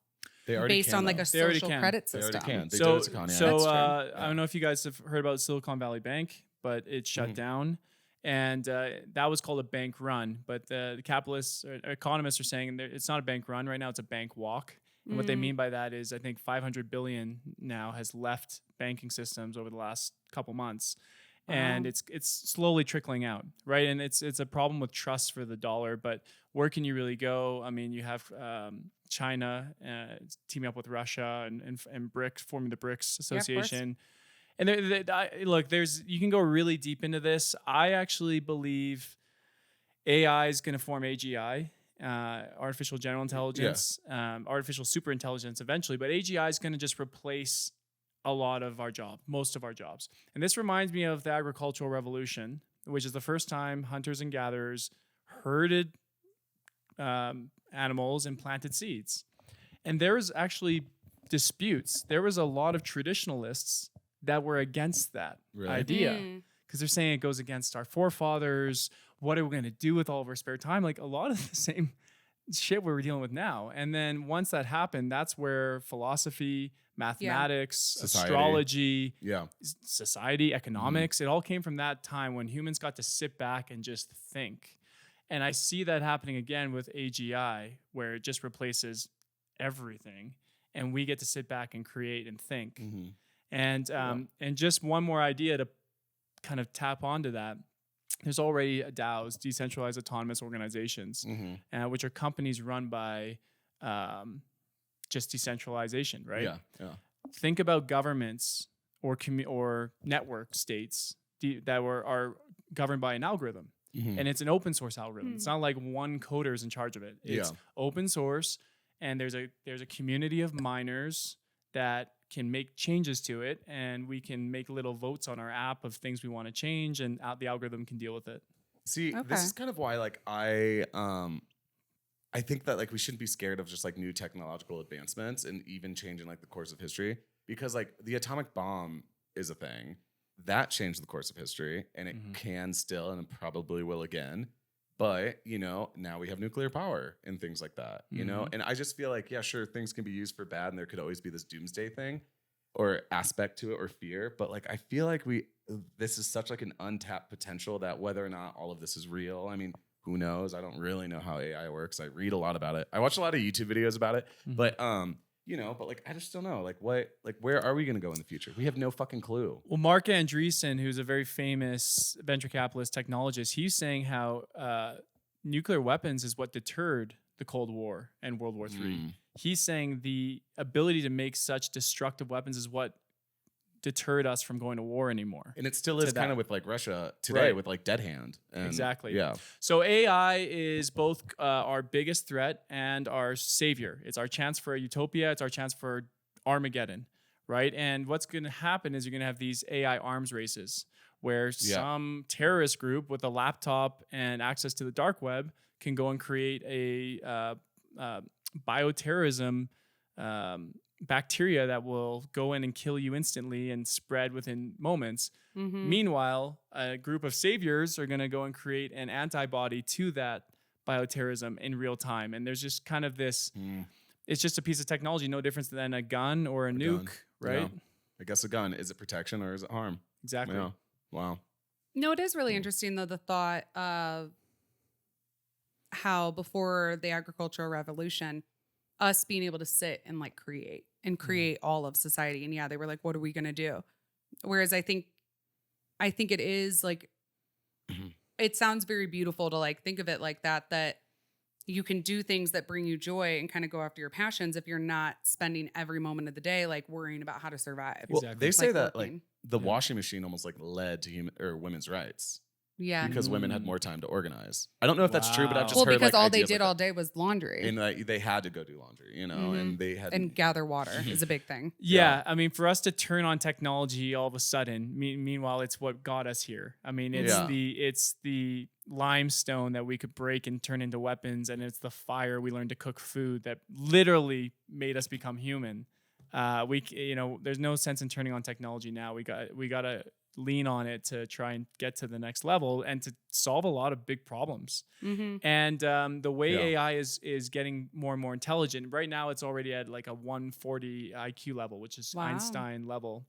[SPEAKER 2] based on like a social credit system.
[SPEAKER 1] They already can. They
[SPEAKER 3] So,
[SPEAKER 1] did it to Kanye.
[SPEAKER 3] so I don't know if you guys have heard about Silicon Valley Bank, but it shut down. And that was called a bank run. But the capitalists or economists are saying it's not a bank run right now, it's a bank walk. And what they mean by that is I think 500 billion now has left banking systems over the last couple months. And it's slowly trickling out, right? And it's a problem with trust for the dollar, but where can you really go? I mean, you have China teaming up with Russia and BRICS, forming the BRICS Association. And look, you can go really deep into this. I actually believe AI is going to form AGI. Artificial general intelligence, artificial super intelligence eventually, but AGI is going to just replace a lot of our job, most of our jobs. And this reminds me of the agricultural revolution, which is the first time hunters and gatherers herded animals and planted seeds. And there was actually disputes. There was a lot of traditionalists that were against that idea because they're saying it goes against our forefathers. What are we going to do with all of our spare time? Like a lot of the same shit we're dealing with now. And then once that happened, that's where philosophy, mathematics, astrology, society, economics, it all came from that time when humans got to sit back and just think. And I see that happening again with AGI, where it just replaces everything. And we get to sit back and create and think. And just one more idea to kind of tap onto that. There's already DAOs, decentralized autonomous organizations, which are companies run by just decentralization, right?
[SPEAKER 1] Yeah.
[SPEAKER 3] Think about governments or network states are governed by an algorithm. And it's an open source algorithm. It's not like one coder is in charge of it. It's open source, and there's a community of miners that can make changes to it, and we can make little votes on our app of things we want to change, and the algorithm can deal with it.
[SPEAKER 1] See, this is kind of why like I think that like we shouldn't be scared of just like new technological advancements and even changing like the course of history, because like the atomic bomb is a thing that changed the course of history, and it can still and probably will again. But, you know, now we have nuclear power and things like that, you know? And I just feel like, yeah, sure, things can be used for bad, and there could always be this doomsday thing or aspect to it or fear. But like, I feel like this is such like an untapped potential that whether or not all of this is real, I mean, who knows? I don't really know how AI works. I read a lot about it. I watch a lot of YouTube videos about it, but, you know, but like, I just don't know. Like, where are we going to go in the future? We have no fucking clue.
[SPEAKER 3] Well, Mark Andreessen, who's a very famous venture capitalist technologist, he's saying how nuclear weapons is what deterred the Cold War and World War III. He's saying the ability to make such destructive weapons is what deterred us from going to war anymore.
[SPEAKER 1] And it still is kind of with like Russia today with like Dead Hand. And
[SPEAKER 3] exactly.
[SPEAKER 1] Yeah.
[SPEAKER 3] So AI is both our biggest threat and our savior. It's our chance for a utopia. It's our chance for Armageddon, right? And what's going to happen is you're going to have these AI arms races where some terrorist group with a laptop and access to the dark web can go and create a bioterrorism bacteria that will go in and kill you instantly and spread within moments. Meanwhile, a group of saviors are going to go and create an antibody to that bioterrorism in real time. And there's just kind of this, it's just a piece of technology, no difference than a gun or a nuke, right?
[SPEAKER 1] Yeah. I guess a gun, is it protection or is it harm?
[SPEAKER 3] Exactly.
[SPEAKER 1] Yeah. Wow.
[SPEAKER 2] No, it is really interesting though, the thought of how before the agricultural revolution, us being able to sit and like create all of society. And yeah, they were like, what are we going to do? Whereas I think it is like, it sounds very beautiful to like, think of it like that you can do things that bring you joy and kind of go after your passions if you're not spending every moment of the day, like worrying about how to survive.
[SPEAKER 1] Well, they say that like the washing machine almost like led to women's rights.
[SPEAKER 2] Yeah.
[SPEAKER 1] Because women had more time to organize. I don't know if that's true, but I've just heard
[SPEAKER 2] because
[SPEAKER 1] like,
[SPEAKER 2] all they did all day was laundry.
[SPEAKER 1] And like, they had to go do laundry, you know, and they had
[SPEAKER 2] and gather water is a big thing.
[SPEAKER 3] Yeah. I mean, for us to turn on technology all of a sudden, meanwhile, it's what got us here. I mean, it's the limestone that we could break and turn into weapons, and it's the fire we learned to cook food that literally made us become human. There's no sense in turning on technology now. We got to lean on it to try and get to the next level and to solve a lot of big problems. And the way AI is getting more and more intelligent, right now it's already at like a 140 IQ level, which is Einstein level.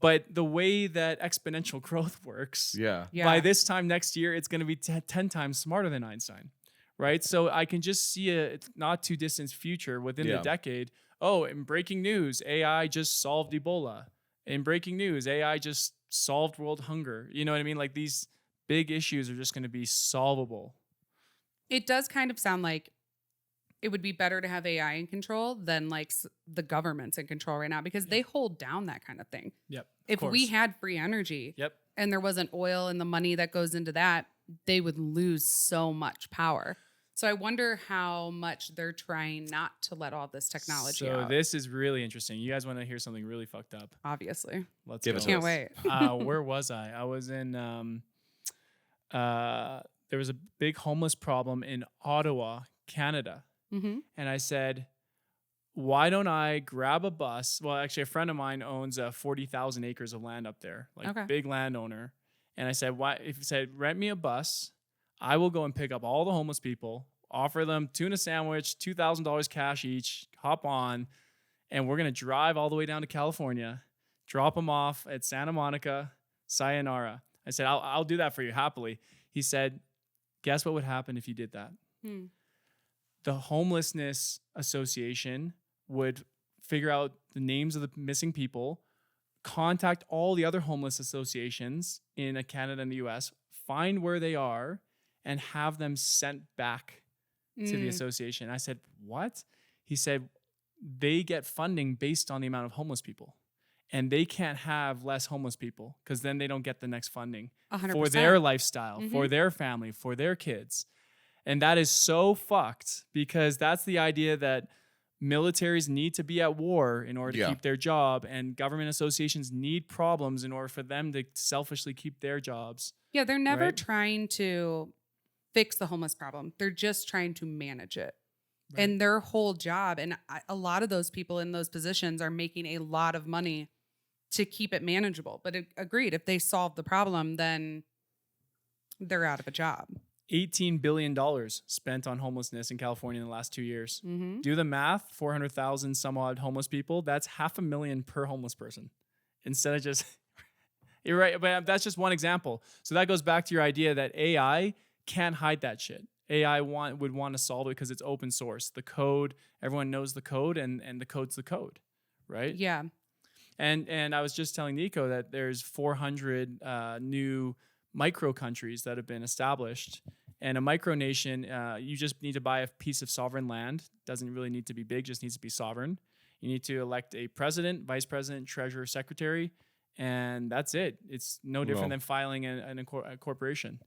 [SPEAKER 3] But the way that exponential growth works, by this time next year, it's going to be 10 times smarter than Einstein, right? So I can just see a not too distant future within the decade. Oh, in breaking news, AI just solved Ebola. In breaking news, AI just solved world hunger. You know what I mean? Like these big issues are just going to be solvable.
[SPEAKER 2] It does kind of sound like it would be better to have AI in control than like the government's in control right now, because they hold down that kind of thing. If we had free energy and there wasn't oil and the money that goes into that, they would lose so much power. So I wonder how much they're trying not to let all this technology out.
[SPEAKER 3] So this is really interesting. You guys want to hear something really fucked up?
[SPEAKER 2] Obviously.
[SPEAKER 3] Let's
[SPEAKER 1] give
[SPEAKER 3] go.
[SPEAKER 1] it to
[SPEAKER 2] Can't
[SPEAKER 1] us.
[SPEAKER 2] wait.
[SPEAKER 3] Where was I? I was in, there was a big homeless problem in Ottawa, Canada. And I said, why don't I grab a bus? Well, actually, a friend of mine owns 40,000 acres of land up there, like big landowner. And I said, if he said, rent me a bus, I will go and pick up all the homeless people, offer them tuna sandwich, $2,000 cash each, hop on, and we're going to drive all the way down to California, drop them off at Santa Monica, sayonara. I said, I'll do that for you happily. He said, guess what would happen if you did that? The Homelessness Association would figure out the names of the missing people, contact all the other homeless associations in Canada and the US, find where they are, and have them sent back to the association. I said, what? He said, they get funding based on the amount of homeless people. and they can't have less homeless people because then they don't get the next funding
[SPEAKER 2] 100%.
[SPEAKER 3] for their lifestyle, for their family, for their kids. And that is so fucked because that's the idea that militaries need to be at war in order to keep their job, and government associations need problems in order for them to selfishly keep their jobs.
[SPEAKER 2] Yeah, they're never trying to fix the homeless problem. They're just trying to manage it. Right. And their whole job, and a lot of those people in those positions are making a lot of money to keep it manageable. But agreed, if they solve the problem, then they're out of a job.
[SPEAKER 3] $18 billion spent on homelessness in California in the last 2 years.
[SPEAKER 2] Mm-hmm.
[SPEAKER 3] Do the math, 400,000 some odd homeless people, that's $500,000 per homeless person. Instead of just, you're right, but that's just one example. So that goes back to your idea that AI can't hide that shit. AI would want to solve it because it's open source. The code, everyone knows the code, and the code's the code, right?
[SPEAKER 2] Yeah.
[SPEAKER 3] And I was just telling Nico that there's 400 new micro countries that have been established. And a micronation, you just need to buy a piece of sovereign land. Doesn't really need to be big, just needs to be sovereign. You need to elect a president, vice president, treasurer, secretary, and that's it. It's no different than filing a corporation.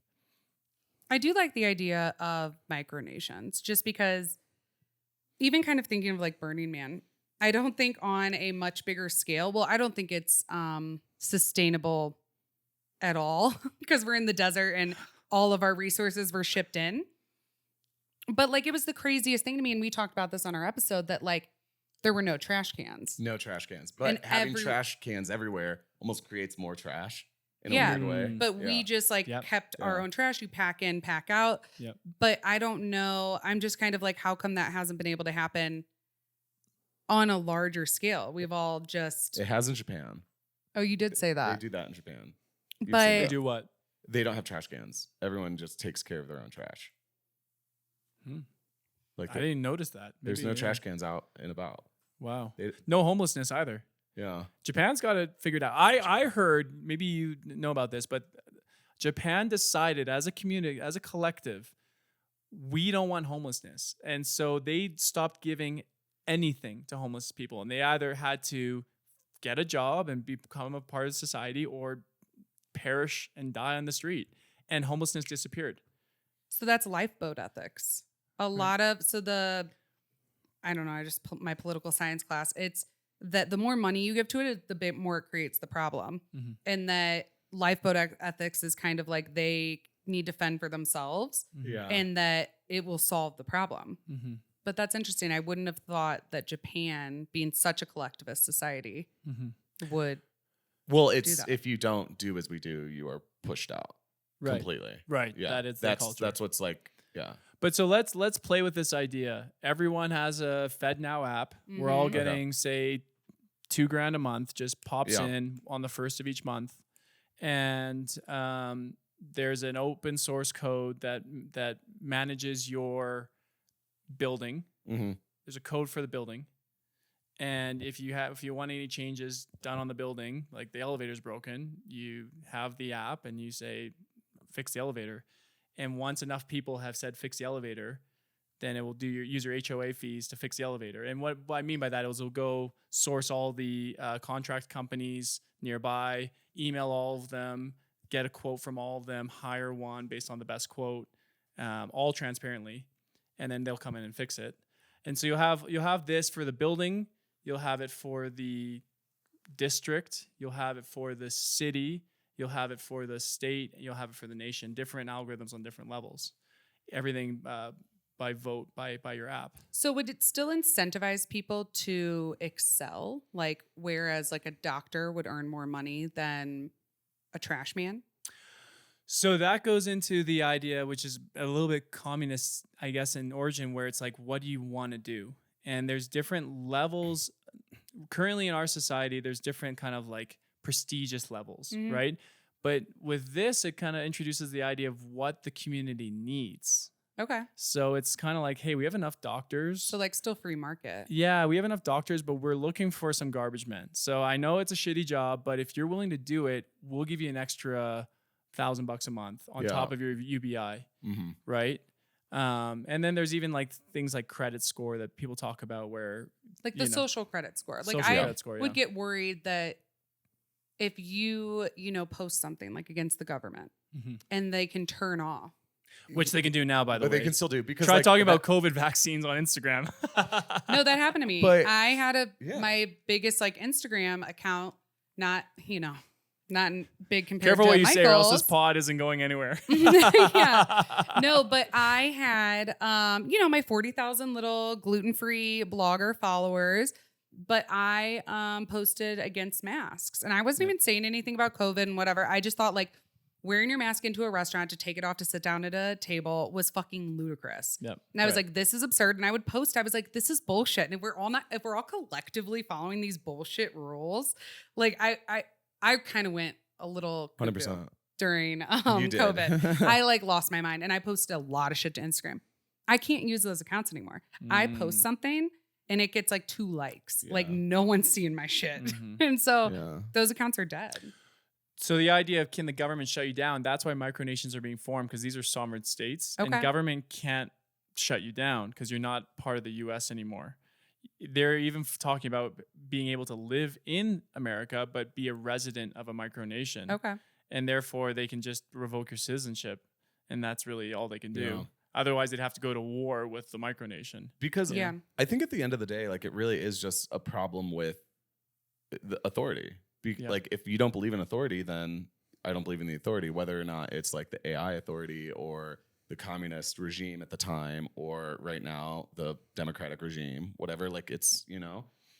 [SPEAKER 2] I do like the idea of micronations just because even kind of thinking of like Burning Man, I don't think on a much bigger scale. Well, I don't think it's sustainable at all because we're in the desert and all of our resources were shipped in. But like, it was the craziest thing to me. And we talked about this on our episode that like there were no trash cans.
[SPEAKER 1] No trash cans. But
[SPEAKER 2] And
[SPEAKER 1] having trash cans everywhere almost creates more trash in a
[SPEAKER 2] Yeah.
[SPEAKER 1] weird way.
[SPEAKER 2] But we just like kept our own trash. You pack in, pack out.
[SPEAKER 3] Yep.
[SPEAKER 2] But I don't know. I'm just kind of like, how come that hasn't been able to happen on a larger scale? We've all just.
[SPEAKER 1] It has in Japan.
[SPEAKER 2] Oh, you did say that.
[SPEAKER 1] They do that in Japan.
[SPEAKER 2] But
[SPEAKER 3] They do what?
[SPEAKER 1] They don't have trash cans. Everyone just takes care of their own trash. Like
[SPEAKER 3] I didn't notice that.
[SPEAKER 1] There's no trash cans out and about.
[SPEAKER 3] Wow. No homelessness either.
[SPEAKER 1] Yeah.
[SPEAKER 3] Japan's got it figured out. I heard, maybe you know about this, but Japan decided as a community, as a collective, we don't want homelessness. And so they stopped giving anything to homeless people. And they either had to get a job and become a part of society or perish and die on the street. And homelessness disappeared.
[SPEAKER 2] So that's lifeboat ethics. A lot of, I don't know, I just put my political science class. It's that the more money you give to it, the bit more it creates the problem.
[SPEAKER 3] Mm-hmm.
[SPEAKER 2] And that lifeboat ethics is kind of like they need to fend for themselves and that it will solve the problem.
[SPEAKER 3] Mm-hmm.
[SPEAKER 2] But that's interesting. I wouldn't have thought that Japan, being such a collectivist society, would.
[SPEAKER 1] Well, it's if you don't do as we do, you are pushed out completely.
[SPEAKER 3] Right.
[SPEAKER 1] Yeah.
[SPEAKER 3] That is the culture.
[SPEAKER 1] That's what's like. Yeah.
[SPEAKER 3] But so let's play with this idea. Everyone has a FedNow app. Mm-hmm. We're all getting, say, $2,000 a month, just pops in on the first of each month. And there's an open source code that manages your building.
[SPEAKER 1] Mm-hmm.
[SPEAKER 3] There's a code for the building. And if you want any changes done on the building, like the elevator's broken, you have the app and you say, fix the elevator. And once enough people have said fix the elevator, then it will use your HOA fees to fix the elevator. And what I mean by that is it'll go source all the contract companies nearby, email all of them, get a quote from all of them, hire one based on the best quote, all transparently, and then they'll come in and fix it. And so you'll have this for the building, you'll have it for the district, you'll have it for the city, you'll have it for the state, you'll have it for the nation, different algorithms on different levels. Everything by vote, by your app.
[SPEAKER 2] So would it still incentivize people to excel? Like, whereas like a doctor would earn more money than a trash man?
[SPEAKER 3] So that goes into the idea, which is a little bit communist, I guess, in origin, where it's like, what do you want to do? And there's different levels. Currently in our society, there's different kind of like prestigious levels, right? But with this, it kind of introduces the idea of what the community needs.
[SPEAKER 2] Okay.
[SPEAKER 3] So it's kind of like, hey, we have enough doctors.
[SPEAKER 2] So like still free market.
[SPEAKER 3] Yeah, we have enough doctors, but we're looking for some garbage men. So I know it's a shitty job, but if you're willing to do it, we'll give you an extra $1,000 a month on top of your UBI, right? And then there's even like things like credit score that people talk about where
[SPEAKER 2] like the social credit score. Like
[SPEAKER 3] social credit score,
[SPEAKER 2] would get worried that if you post something like against the government and they can turn off.
[SPEAKER 3] Which they can do now, by the way.
[SPEAKER 1] But they can still do, because
[SPEAKER 3] try talking about COVID vaccines on Instagram.
[SPEAKER 2] No, that happened to me.
[SPEAKER 1] But,
[SPEAKER 2] I had my biggest like Instagram account, not big compared
[SPEAKER 3] Careful
[SPEAKER 2] to
[SPEAKER 3] what you
[SPEAKER 2] Michael's.
[SPEAKER 3] say, or else this pod isn't going anywhere.
[SPEAKER 2] Yeah. No, but I had, my 40,000 little gluten-free blogger followers, but I posted against masks, and I wasn't even saying anything about COVID and whatever. I just thought like wearing your mask into a restaurant to take it off to sit down at a table was fucking ludicrous.
[SPEAKER 3] Yep.
[SPEAKER 2] And I was like, this is absurd. And I would post, I was like, this is bullshit. And if we're all collectively following these bullshit rules, like I kind of went a little
[SPEAKER 1] 100%
[SPEAKER 2] during
[SPEAKER 1] You did.
[SPEAKER 2] COVID. I like lost my mind, and I posted a lot of shit to Instagram. I can't use those accounts anymore. I post something and it gets like 2 likes.
[SPEAKER 1] Yeah.
[SPEAKER 2] Like no one's seeing my shit. And so those accounts are dead.
[SPEAKER 3] So the idea of can the government shut you down? That's why micronations are being formed, because these are sovereign states, and government can't shut you down because you're not part of the U.S. anymore. They're even talking about being able to live in America but be a resident of a micronation.
[SPEAKER 2] Okay.
[SPEAKER 3] And therefore they can just revoke your citizenship, and that's really all they can do.
[SPEAKER 1] Yeah.
[SPEAKER 3] Otherwise, they'd have to go to war with the micronation.
[SPEAKER 1] Because I think at the end of the day, like, it really is just a problem with the authority. Like, if you don't believe in authority, then I don't believe in the authority, whether or not it's like the AI authority or the communist regime at the time, or right now the democratic regime, whatever. Like, it's,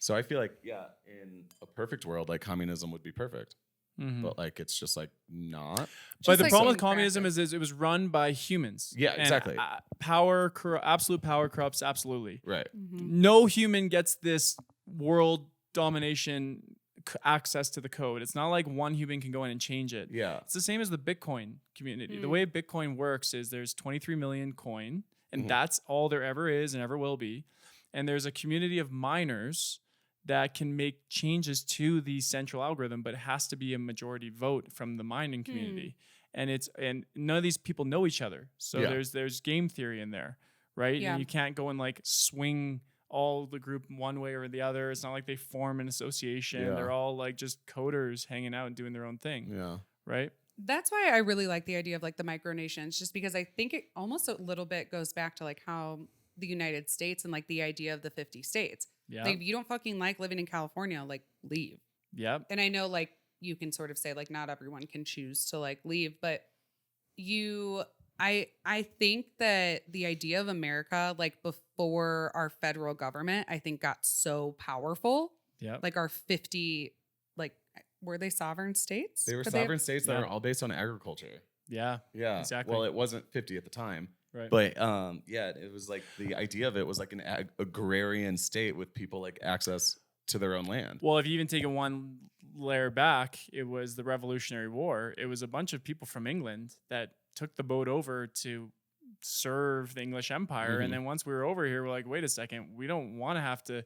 [SPEAKER 1] so I feel like, in a perfect world, like, communism would be perfect. But like, it's just like not.
[SPEAKER 3] But the problem with communism is it was run by humans.
[SPEAKER 1] Yeah, exactly.
[SPEAKER 3] Absolute power corrupts absolutely.
[SPEAKER 1] Right.
[SPEAKER 3] No human gets this world domination access to the code. It's not like one human can go in and change it.
[SPEAKER 1] Yeah.
[SPEAKER 3] It's the same as the Bitcoin community. The way Bitcoin works is there's 23 million coin, and that's all there ever is and ever will be. And there's a community of miners that can make changes to the central algorithm, but it has to be a majority vote from the mining community. And none of these people know each other. So there's game theory in there, right?
[SPEAKER 2] Yeah.
[SPEAKER 3] And you can't go and like swing all the group one way or the other. It's not like they form an association.
[SPEAKER 1] Yeah.
[SPEAKER 3] They're all like just coders hanging out and doing their own thing.
[SPEAKER 1] Yeah.
[SPEAKER 3] Right?
[SPEAKER 2] That's why I really like the idea of like the micronations, just because I think it almost a little bit goes back to like how the United States and like the idea of the 50 states.
[SPEAKER 3] Yeah.
[SPEAKER 2] Like, if you don't fucking like living in California, like, leave.
[SPEAKER 3] Yeah.
[SPEAKER 2] And I know like you can sort of say like not everyone can choose to like leave, but I think that the idea of America, like before our federal government, I think got so powerful.
[SPEAKER 3] Yeah.
[SPEAKER 2] Like our 50, like, were they sovereign states?
[SPEAKER 1] They were sovereign states that were all based on agriculture.
[SPEAKER 3] Yeah.
[SPEAKER 1] Yeah.
[SPEAKER 3] Exactly.
[SPEAKER 1] Well, it wasn't 50 at the time.
[SPEAKER 3] Right.
[SPEAKER 1] But it was like the idea of it was like an agrarian state with people like access to their own land.
[SPEAKER 3] Well, if you even take it one layer back, it was the Revolutionary War. It was a bunch of people from England that took the boat over to serve the English Empire. And then once we were over here, we're like, wait a second, we don't want to have to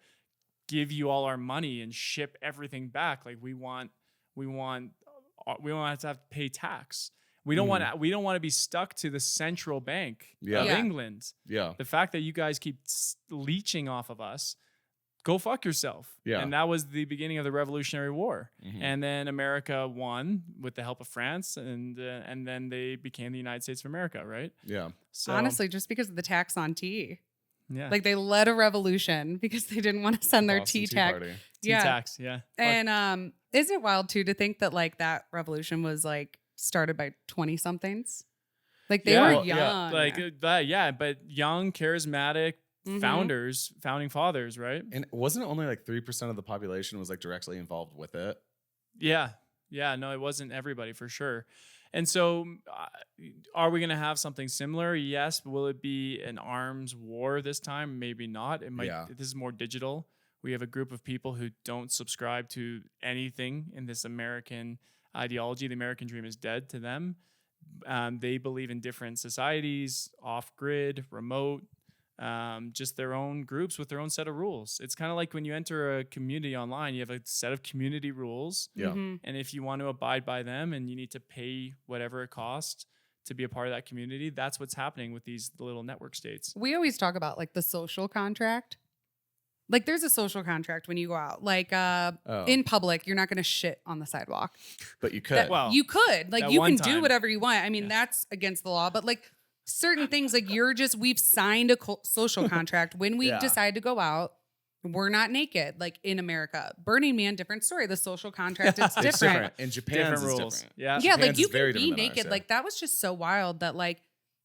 [SPEAKER 3] give you all our money and ship everything back. Like, we don't have to pay tax. We don't want to be stuck to the central bank of England.
[SPEAKER 1] Yeah.
[SPEAKER 3] The fact that you guys keep leeching off of us, go fuck yourself.
[SPEAKER 1] Yeah.
[SPEAKER 3] And that was the beginning of the Revolutionary War. And then America won with the help of France, and then they became the United States of America, right?
[SPEAKER 1] Yeah.
[SPEAKER 3] So
[SPEAKER 2] Honestly, just because of the tax on tea.
[SPEAKER 3] yeah,
[SPEAKER 2] Like, they led a revolution because they didn't want to send their
[SPEAKER 1] Boston
[SPEAKER 2] tea
[SPEAKER 1] Tea
[SPEAKER 2] tax.
[SPEAKER 1] Party.
[SPEAKER 3] tea tax, yeah.
[SPEAKER 2] And isn't it wild too to think that like that revolution was like started by 20 somethings? Like, they were young.
[SPEAKER 3] But young, charismatic founding fathers, right?
[SPEAKER 1] And wasn't it only like 3% of the population was like directly involved with it?
[SPEAKER 3] Yeah. No, it wasn't everybody for sure. And so are we going to have something similar? Yes. Will it be an arms war this time? Maybe not. It might. This is more digital. We have a group of people who don't subscribe to anything in this American ideology. The American dream is dead to them. They believe in different societies, off-grid, remote, just their own groups with their own set of rules. It's kind of like when you enter a community online, you have a set of community rules.
[SPEAKER 1] Yeah.
[SPEAKER 3] And if you want to abide by them and you need to pay whatever it costs to be a part of that community, that's what's happening with these little network states.
[SPEAKER 2] We always talk about like the social contract. Like there's a social contract when you go out. Like in public, you're not going to shit on the sidewalk.
[SPEAKER 1] But you could.
[SPEAKER 2] You could. Like you can do whatever you want. I mean,
[SPEAKER 3] Yeah.
[SPEAKER 2] that's against the law. But like certain things, like we've signed a social contract. When we decide to go out, we're not naked. Like in America, Burning Man, different story. The social contract is different.
[SPEAKER 1] It's different. In Japan, it's
[SPEAKER 3] rules.
[SPEAKER 1] different.
[SPEAKER 3] Yeah.
[SPEAKER 2] Yeah,
[SPEAKER 1] Japan's
[SPEAKER 2] like you
[SPEAKER 1] is very
[SPEAKER 2] can be
[SPEAKER 1] different than
[SPEAKER 2] naked.
[SPEAKER 1] ours,
[SPEAKER 2] Like that was just so wild that like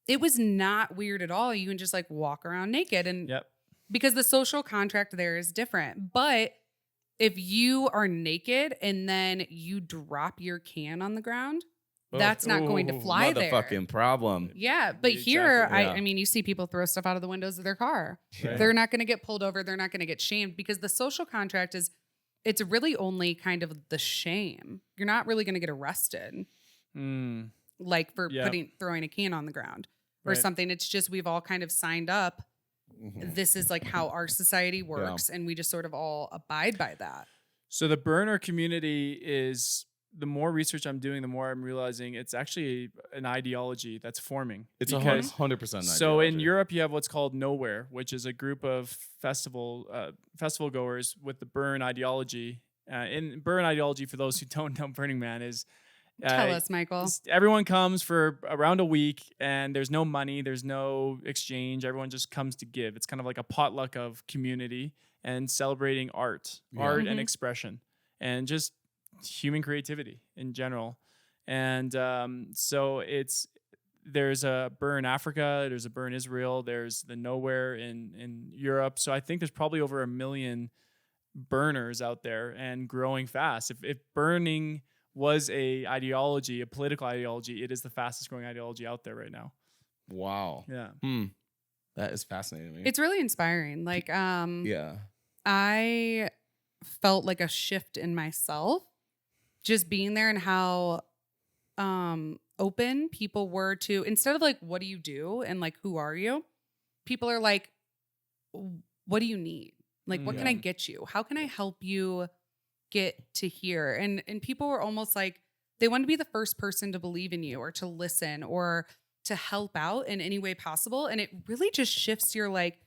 [SPEAKER 2] it was not weird at all. You can just like walk around naked and because the social contract there is different. But if you are naked and then you drop your can on the ground, that's not going to fly there.
[SPEAKER 1] Motherfucking problem.
[SPEAKER 2] Yeah, but
[SPEAKER 3] Exactly.
[SPEAKER 2] here,
[SPEAKER 1] Yeah.
[SPEAKER 2] I mean, you see people throw stuff out of the windows of their car.
[SPEAKER 3] Right.
[SPEAKER 2] They're not going to get pulled over. They're not going to get shamed because the social contract it's really only kind of the shame. You're not really going to get arrested, like for throwing a can on the ground or something. It's just we've all kind of signed up. This is like how our society works, and we just sort of all abide by that.
[SPEAKER 3] So the burner community is, the more research I'm doing, the more I'm realizing it's actually an ideology that's forming.
[SPEAKER 1] It's
[SPEAKER 3] because
[SPEAKER 1] 100%.
[SPEAKER 3] So in Europe, you have what's called Nowhere, which is a group of festival goers with the burn ideology. In burn ideology, for those who don't know, Burning Man is
[SPEAKER 2] tell us, Michael.
[SPEAKER 3] Everyone comes for around a week, and there's no money, there's no exchange. Everyone just comes to give. It's kind of like a potluck of community and celebrating art and expression, and just human creativity in general. And so there's a Burn Africa, there's a Burn Israel, there's the Nowhere in Europe. So I think there's probably over 1 million burners out there and growing fast. If burning was a political ideology, it is the fastest growing ideology out there right now.
[SPEAKER 1] Wow.
[SPEAKER 3] Yeah.
[SPEAKER 1] That is fascinating to me.
[SPEAKER 2] It's really inspiring. Like, I felt like a shift in myself just being there and how open people were to, instead of like, what do you do? And like, who are you? People are like, what do you need? Like, what can I get you? How can I help you get to here? And people were almost like, they wanted to be the first person to believe in you or to listen or to help out in any way possible. And it really just shifts your like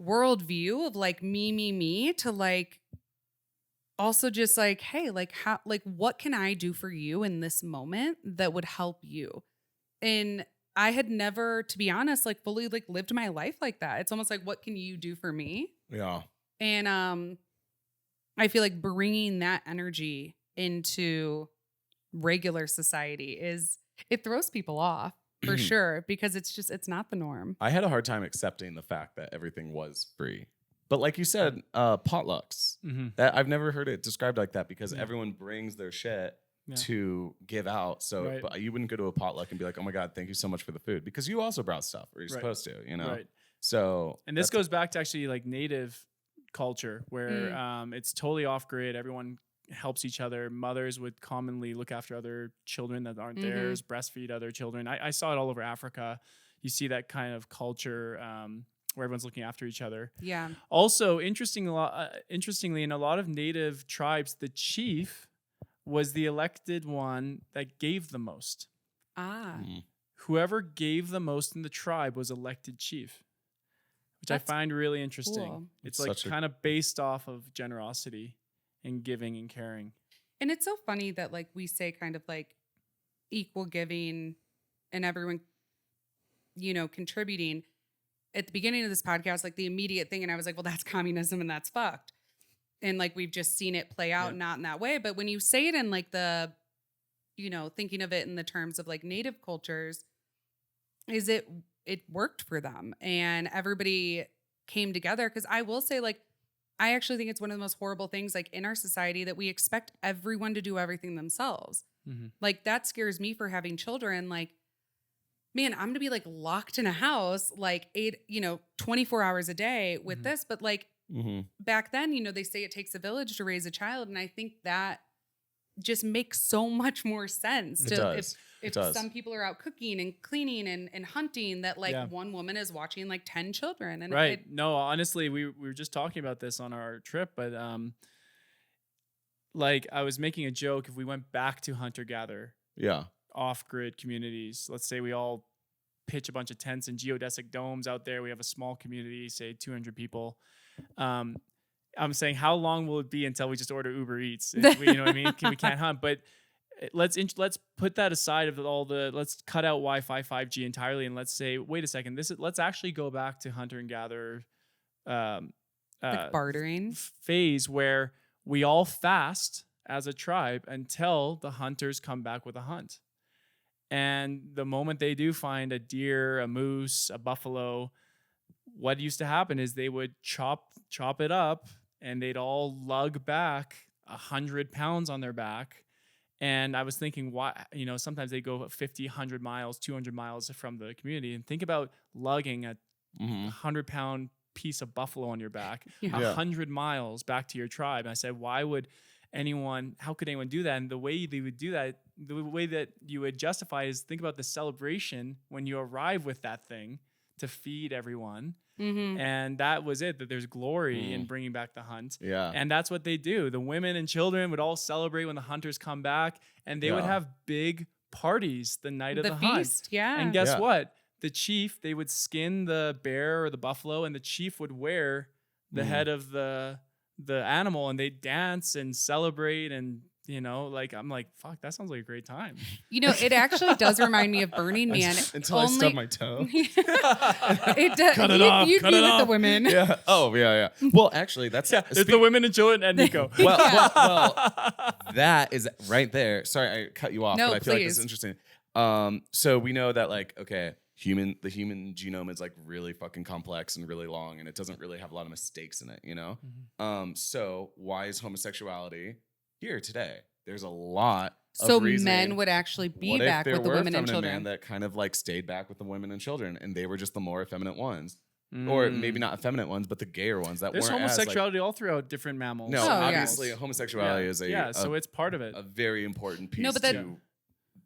[SPEAKER 2] worldview of like me to like, also just like, hey, like how, like, what can I do for you in this moment that would help you? And I had never, to be honest, like fully like lived my life like that. It's almost like, what can you do for me?
[SPEAKER 1] Yeah.
[SPEAKER 2] And I feel like bringing that energy into regular society it throws people off for sure, because it's not the norm.
[SPEAKER 1] I had a hard time accepting the fact that everything was free. But like you said, potlucks, that I've never heard it described like that, because everyone brings their shit to give out. So but you wouldn't go to a potluck and be like, oh my God, thank you so much for the food, because you also brought stuff, or you're supposed to, you know?
[SPEAKER 3] Right.
[SPEAKER 1] So,
[SPEAKER 3] and this goes back to actually like native culture where it's totally off grid. Everyone helps each other. Mothers would commonly look after other children that aren't theirs, breastfeed other children. I saw it all over Africa. You see that kind of culture where everyone's looking after each other.
[SPEAKER 2] Yeah.
[SPEAKER 3] Also, interestingly, in a lot of native tribes, the chief was the elected one that gave the most. Whoever gave the most in the tribe was elected chief, which I find really interesting.
[SPEAKER 2] Cool.
[SPEAKER 3] It's like kind of based off of generosity and giving and caring.
[SPEAKER 2] And it's so funny that like we say kind of like equal giving and everyone, you know, contributing. At the beginning of this podcast, like the immediate thing, and I was like, well, that's communism and that's fucked. And like we've just seen it play out not in that way. But when you say it in like the, you know, thinking of it in the terms of like native cultures, it worked for them and everybody came together. Because I will say, like, I actually think it's one of the most horrible things like in our society that we expect everyone to do everything themselves. Like that scares me for having children. Like, man, I'm going to be like locked in a house, like 24 hours a day with this. But like back then, you know, they say it takes a village to raise a child. And I think that just makes so much more sense. If some people are out cooking and cleaning and hunting, that like one woman is watching like 10 children. And
[SPEAKER 3] No, honestly, we were just talking about this on our trip, but like I was making a joke, if we went back to hunter-gatherer. Off-grid communities. Let's say we all pitch a bunch of tents and geodesic domes out there. We have a small community, say 200 people. I'm saying, how long will it be until we just order Uber Eats? You know what I mean? We can't hunt, but let's put that aside of let's cut out Wi-Fi 5G entirely, and let's say, wait a second, let's actually go back to hunter and gatherer
[SPEAKER 2] like bartering
[SPEAKER 3] phase where we all fast as a tribe until the hunters come back with a hunt. And the moment they do find a deer, a moose, a buffalo, what used to happen is they would chop it up, and they'd all lug back 100 pounds on their back. And I was thinking, why, sometimes they go 50, 100 miles, 200 miles from the community. And think about lugging a 100-pound piece of buffalo on your back, 100 miles back to your tribe. And I said, how could anyone do that? And the way they would do that, the way that you would justify is think about the celebration when you arrive with that thing to feed everyone. And that was it, that there's glory in bringing back the hunt. Yeah. And that's what they do. The women and children would all celebrate when the hunters come back, and they would have big parties the night of the
[SPEAKER 2] feast,
[SPEAKER 3] hunt. Yeah. And guess what? The chief, they would skin the bear or the buffalo, and the chief would wear the head of the animal, and they'd dance and celebrate. And I'm like, fuck, that sounds like a great time.
[SPEAKER 2] It actually does remind me of Burning Man.
[SPEAKER 1] Until I stub my toe.
[SPEAKER 2] It does.
[SPEAKER 3] Cut it off.
[SPEAKER 2] You'd
[SPEAKER 3] cut
[SPEAKER 2] be
[SPEAKER 3] it
[SPEAKER 2] with
[SPEAKER 3] off.
[SPEAKER 2] the women.
[SPEAKER 1] Yeah. Oh, yeah. Well, actually, that's
[SPEAKER 3] it's the women and children and Nico.
[SPEAKER 1] well, that is right there. Sorry, I cut you off,
[SPEAKER 2] No,
[SPEAKER 1] but I feel like this
[SPEAKER 2] please.
[SPEAKER 1] is interesting. So we know that the human genome is like really fucking complex and really long, and it doesn't really have a lot of mistakes in it, So why is homosexuality here today? There's a lot of reasoning.
[SPEAKER 2] Men would actually be back with the women and children.
[SPEAKER 1] Men that kind of like stayed back with the women and children, and they were just the more effeminate ones. Or maybe not effeminate ones, but the gayer ones that
[SPEAKER 3] There's
[SPEAKER 1] weren't
[SPEAKER 3] homosexuality all throughout different mammals.
[SPEAKER 1] No, obviously homosexuality is
[SPEAKER 3] so it's part of it.
[SPEAKER 1] A very important piece to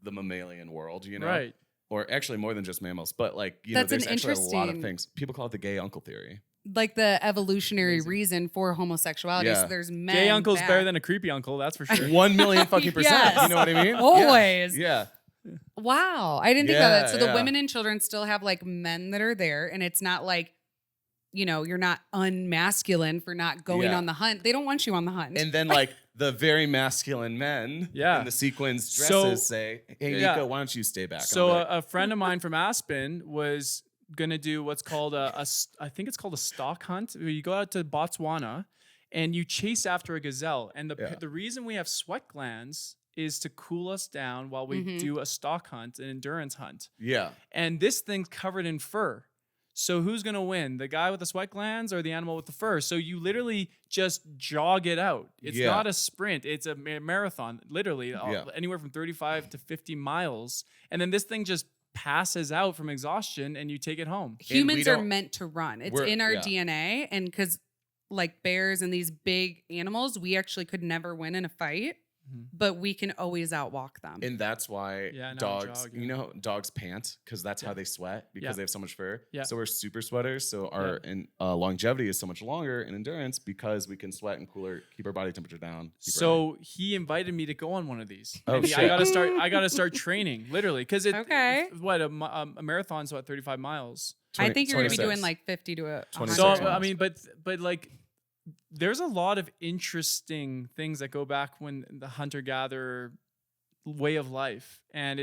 [SPEAKER 1] the mammalian world,
[SPEAKER 3] Right.
[SPEAKER 1] Or actually more than just mammals, but
[SPEAKER 2] that's
[SPEAKER 1] there's
[SPEAKER 2] an
[SPEAKER 1] actually a lot of things. People call it the gay uncle theory.
[SPEAKER 2] Like the evolutionary reason for homosexuality.
[SPEAKER 1] Yeah.
[SPEAKER 2] So there's men.
[SPEAKER 3] Gay uncle's better than a creepy uncle, that's for sure.
[SPEAKER 1] 1 million fucking percent.
[SPEAKER 2] Yes.
[SPEAKER 1] You know what I mean?
[SPEAKER 2] Always.
[SPEAKER 1] Yeah.
[SPEAKER 2] Wow. I didn't think about that. So the
[SPEAKER 1] Yeah.
[SPEAKER 2] women and children still have like men that are there, and it's not like, you're not unmasculine for not going on the hunt. They don't want you on the hunt.
[SPEAKER 1] And then like the very masculine men in the sequins dresses say, hey, Nico, why don't you stay back?
[SPEAKER 3] So a friend of mine from Aspen was going to do what's called I think it's called a stock hunt, where you go out to Botswana and you chase after a gazelle. And the reason we have sweat glands is to cool us down while we do a stock hunt, an endurance hunt.
[SPEAKER 1] Yeah.
[SPEAKER 3] And this thing's covered in fur. So who's going to win? The guy with the sweat glands or the animal with the fur? So you literally just jog it out. It's not a sprint. It's a marathon, literally anywhere from 35 to 50 miles. And then this thing just passes out from exhaustion and you take it home.
[SPEAKER 2] Humans are meant to run. It's in our DNA. And because like bears and these big animals, we actually could never win in a fight. But we can always outwalk them.
[SPEAKER 1] And that's why dogs, dogs pant because that's how they sweat because they have so much fur. Yeah. So we're super sweaters. So our longevity is so much longer in endurance because we can sweat and keep our body temperature down.
[SPEAKER 3] So he invited me to go on one of these.
[SPEAKER 1] Oh, shit.
[SPEAKER 3] I gotta start training literally because a marathon's what 35 miles.
[SPEAKER 2] I think you're gonna be doing like 50 to 100.
[SPEAKER 3] So I mean, but like. There's a lot of interesting things that go back when the hunter-gatherer way of life, and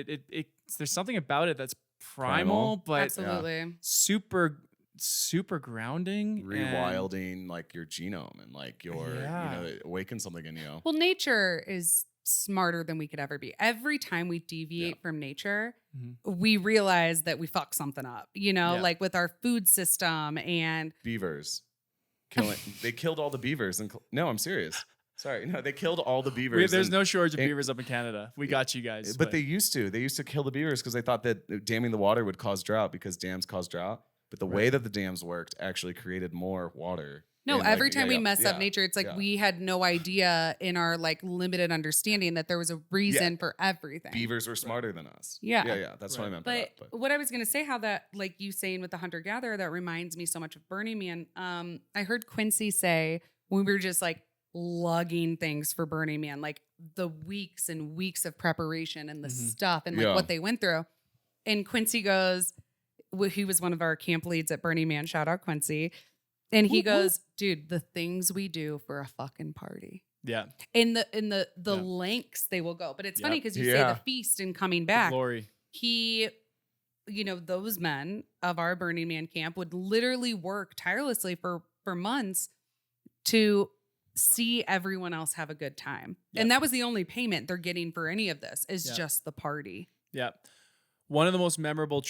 [SPEAKER 3] there's something about it that's primal. But
[SPEAKER 2] absolutely
[SPEAKER 3] super grounding,
[SPEAKER 1] rewilding like your genome and like your it awakens something in you.
[SPEAKER 2] Well, nature is smarter than we could ever be. Every time we deviate from nature, we realize that we fuck something up. Like with our food system and
[SPEAKER 1] beavers. They killed all the beavers. No, I'm serious. Sorry. No, they killed all the beavers.
[SPEAKER 3] There's no shortage of beavers up in Canada. We got you guys.
[SPEAKER 1] But they used to. They used to kill the beavers because they thought that damming the water would cause drought because dams cause drought. But the way that the dams worked actually created more water.
[SPEAKER 2] No, every time we mess up nature, it's like we had no idea in our like limited understanding that there was a reason for everything.
[SPEAKER 1] Beavers were smarter than us.
[SPEAKER 2] Yeah.
[SPEAKER 1] That's what I meant.
[SPEAKER 2] But what I was going to say, how that, like you saying with the hunter-gatherer, that reminds me so much of Burning Man. I heard Quincy say when we were just like lugging things for Burning Man, like the weeks and weeks of preparation and the stuff and like what they went through. And Quincy goes, he was one of our camp leads at Burning Man. Shout out Quincy. And he goes, dude, the things we do for a fucking party.
[SPEAKER 3] Yeah.
[SPEAKER 2] In the lengths they will go. But it's funny because you say the feast and coming back.
[SPEAKER 3] The glory.
[SPEAKER 2] He, those men of our Burning Man camp would literally work tirelessly for months to see everyone else have a good time. Yep. And that was the only payment they're getting for any of this is just the party.
[SPEAKER 3] Yeah. One of the most memorable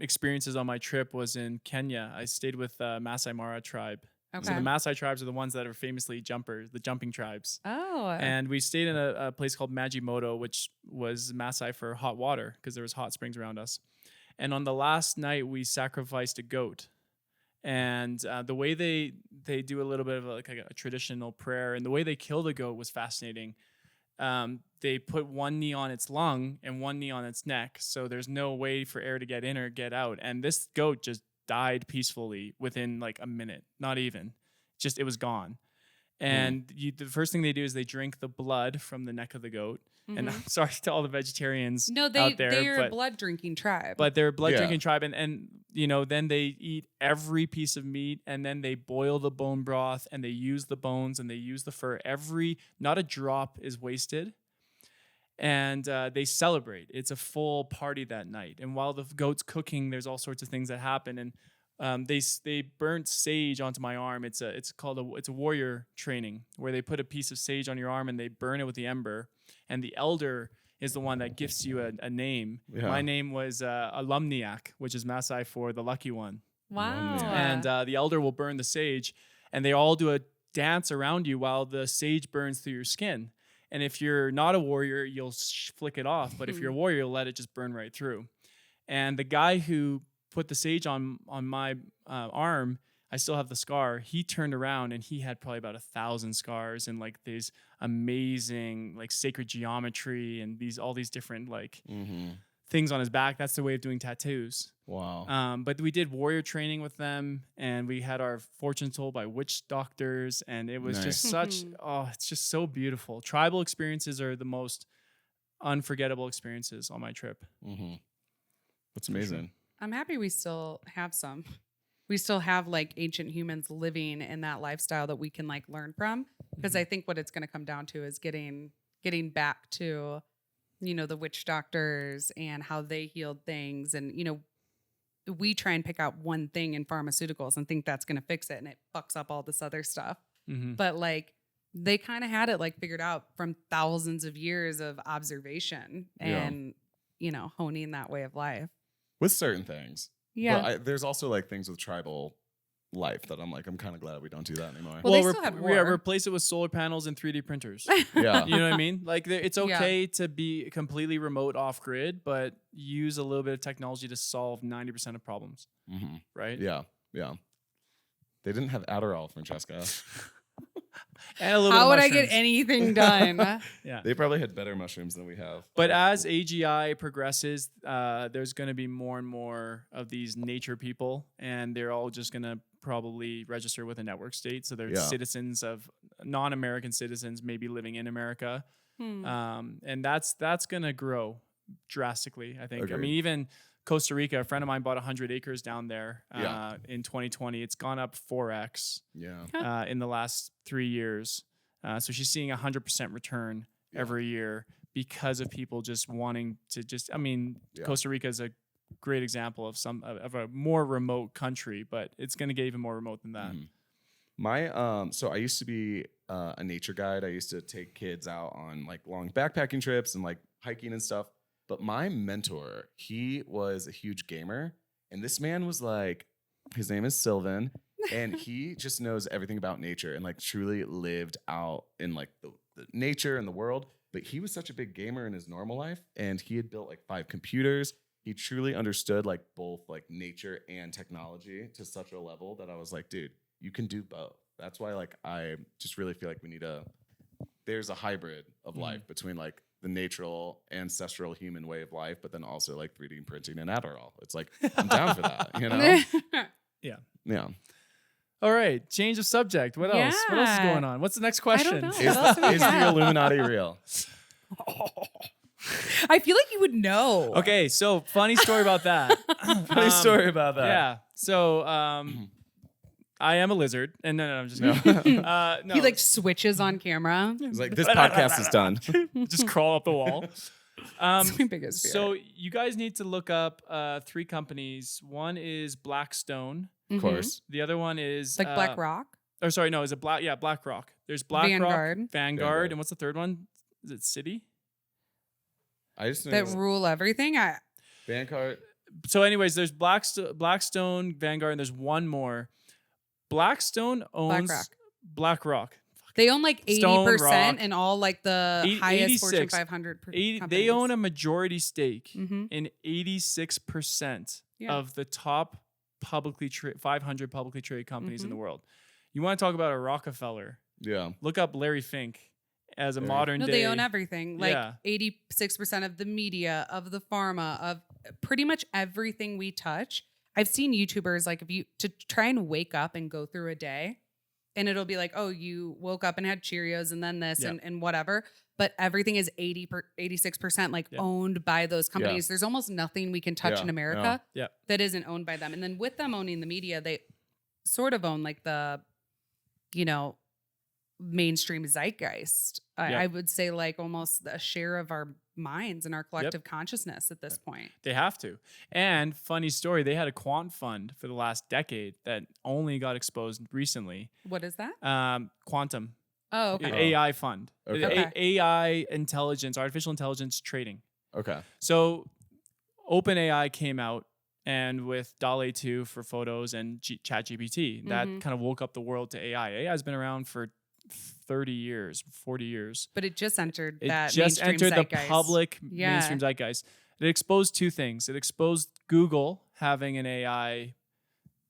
[SPEAKER 3] experiences on my trip was in Kenya. I stayed with Maasai Mara tribe. Okay. So the Maasai tribes are the ones that are famously the jumping tribes.
[SPEAKER 2] Oh.
[SPEAKER 3] And we stayed in a place called Majimoto, which was Maasai for hot water because there was hot springs around us. And on the last night, we sacrificed a goat. And the way they do a little bit of a traditional prayer, and the way they kill the goat was fascinating. They put one knee on its lung and one knee on its neck, so there's no way for air to get in or get out. And this goat just died peacefully within like a minute, not even. Just it was gone. And the first thing they do is they drink the blood from the neck of the goat. Mm-hmm. And I'm sorry to all the vegetarians out there.
[SPEAKER 2] They're a blood drinking tribe.
[SPEAKER 3] But they're a blood drinking tribe. And then they eat every piece of meat and then they boil the bone broth and they use the bones and they use the fur. Not a drop is wasted. And they celebrate. It's a full party that night. And while the goat's cooking, there's all sorts of things that happen. And they burnt sage onto my arm. It's a warrior training where they put a piece of sage on your arm and they burn it with the ember. And the elder is the one that gifts you a name. Yeah. My name was Alumniac, which is Maasai for the lucky one.
[SPEAKER 2] Wow.
[SPEAKER 3] And the elder will burn the sage, and they all do a dance around you while the sage burns through your skin. And if you're not a warrior, you'll flick it off. But if you're a warrior, you'll let it just burn right through. And the guy who put the sage on my arm, I still have the scar. He turned around and he had probably about 1,000 scars and like these amazing like sacred geometry and all these different like things on his back. That's their way of doing tattoos.
[SPEAKER 1] Wow.
[SPEAKER 3] But we did warrior training with them and we had our fortune told by witch doctors. And it was just it's just so beautiful. Tribal experiences are the most unforgettable experiences on my trip.
[SPEAKER 1] Mm-hmm. That's amazing. Sure.
[SPEAKER 2] I'm happy we still have some. We still have like ancient humans living in that lifestyle that we can like learn from. Because I think what it's going to come down to is getting back to, the witch doctors and how they healed things. And, we try and pick out one thing in pharmaceuticals and think that's going to fix it. And it fucks up all this other stuff. Mm-hmm. But like they kind of had it like figured out from thousands of years of observation and, honing that way of life.
[SPEAKER 1] With certain things.
[SPEAKER 2] Yeah.
[SPEAKER 1] But there's also like things with tribal life that I'm kind of glad we don't do that anymore.
[SPEAKER 2] Well, they still have war.
[SPEAKER 3] Replace it with solar panels and 3D printers.
[SPEAKER 1] Yeah.
[SPEAKER 3] You know what I mean? Like it's okay to be completely remote off grid, but use a little bit of technology to solve 90% of problems.
[SPEAKER 1] Mm-hmm.
[SPEAKER 3] Right?
[SPEAKER 1] Yeah. Yeah. They didn't have Adderall, Francesca.
[SPEAKER 3] And a little
[SPEAKER 2] How would
[SPEAKER 3] mushrooms.
[SPEAKER 2] I get anything done?
[SPEAKER 3] Yeah.
[SPEAKER 1] They probably had better mushrooms than we have.
[SPEAKER 3] But as AGI progresses, there's going to be more and more of these nature people, and they're all just going to probably register with a network state. So they're citizens of non-American citizens, maybe living in America. And that's going to grow drastically, I think.
[SPEAKER 1] Agreed.
[SPEAKER 3] I mean, even Costa Rica, a friend of mine bought 100 acres down there in 2020. It's gone up 4x in the last 3 years. So she's seeing 100% return every year because of people just wanting to Costa Rica is a great example of a more remote country, but it's going to get even more remote than that.
[SPEAKER 1] My so I used to be a nature guide. I used to take kids out on like long backpacking trips and like hiking and stuff. But my mentor, he was a huge gamer. And this man was like, his name is Sylvan. And he just knows everything about nature and like truly lived out in like the nature and the world. But he was such a big gamer in his normal life. And he had built like 5 computers. He truly understood like both like nature and technology to such a level that I was like, dude, you can do both. That's why like I just really feel like there's a hybrid of life between like the natural, ancestral human way of life, but then also like 3D printing and Adderall. It's like, I'm down for that,
[SPEAKER 3] Yeah.
[SPEAKER 1] Yeah.
[SPEAKER 3] All right. Change of subject. What else? What else is going on? What's the next question?
[SPEAKER 2] I don't know.
[SPEAKER 1] Is the Illuminati real?
[SPEAKER 2] I feel like you would know.
[SPEAKER 3] Okay. So funny story about that.
[SPEAKER 1] Funny story about that.
[SPEAKER 3] Yeah. So I am a lizard. And no, I'm just kidding. No.
[SPEAKER 2] He like switches on camera.
[SPEAKER 1] He's like, this podcast is done.
[SPEAKER 3] Just crawl up the wall.
[SPEAKER 2] That's my biggest fear.
[SPEAKER 3] So you guys need to look up 3 companies. One is Blackstone.
[SPEAKER 1] Of course.
[SPEAKER 3] The other one is
[SPEAKER 2] like BlackRock.
[SPEAKER 3] Or sorry, no, is it BlackRock? There's BlackRock, Vanguard, and what's the third one? Is it Citi?
[SPEAKER 1] I just know
[SPEAKER 2] That rule everything.
[SPEAKER 1] Vanguard.
[SPEAKER 3] So, anyways, there's Blackstone, Vanguard, and there's one more. Blackstone owns BlackRock.
[SPEAKER 2] They own like 80% in all like the highest
[SPEAKER 3] 86,
[SPEAKER 2] Fortune 500 companies.
[SPEAKER 3] They own a majority stake in 86% of the top 500 publicly traded companies in the world. You want to talk about a Rockefeller?
[SPEAKER 1] Yeah.
[SPEAKER 3] Look up Larry Fink as a modern day.
[SPEAKER 2] No, they own everything. Like 86% of the media, of the pharma, of pretty much everything we touch. I've seen YouTubers like if you to try and wake up and go through a day, and it'll be like, oh, you woke up and had Cheerios and then this and whatever. But everything is 86% like owned by those companies. There's almost nothing we can touch in America that isn't owned by them. And then with them owning the media, they sort of own like the, mainstream zeitgeist. I would say like almost a share of our minds and our collective consciousness at this point.
[SPEAKER 3] They have to. And funny story, they had a quant fund for the last decade that only got exposed recently.
[SPEAKER 2] What is that?
[SPEAKER 3] Quantum.
[SPEAKER 2] Oh, okay.
[SPEAKER 3] AI fund.
[SPEAKER 1] Okay.
[SPEAKER 3] AI intelligence, artificial intelligence trading.
[SPEAKER 1] Okay.
[SPEAKER 3] So OpenAI came out and with DALL-E 2 for photos and ChatGPT, that kind of woke up the world to AI. AI has been around for 30 years, 40 years.
[SPEAKER 2] But it just entered
[SPEAKER 3] the public mainstream zeitgeist. It exposed 2 things. It exposed Google having an AI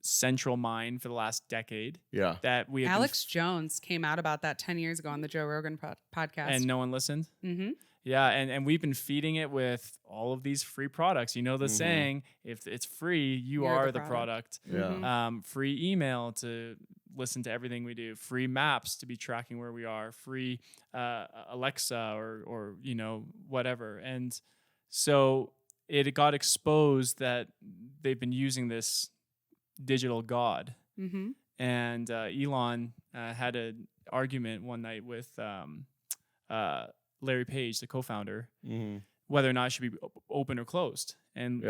[SPEAKER 3] central mind for the last decade.
[SPEAKER 1] Yeah.
[SPEAKER 3] That we
[SPEAKER 2] Alex Jones came out about that 10 years ago on the Joe Rogan podcast.
[SPEAKER 3] And no one listened.
[SPEAKER 2] Mm-hmm.
[SPEAKER 3] Yeah, and we've been feeding it with all of these free products. You know the saying, if it's free, you're are the product.
[SPEAKER 1] Yeah.
[SPEAKER 3] Free email to listen to everything we do. Free maps to be tracking where we are. Free Alexa or whatever. And so it got exposed that they've been using this digital god.
[SPEAKER 2] Mm-hmm.
[SPEAKER 3] And Elon had an argument one night with Larry Page, the co-founder, whether or not it should be open or closed. And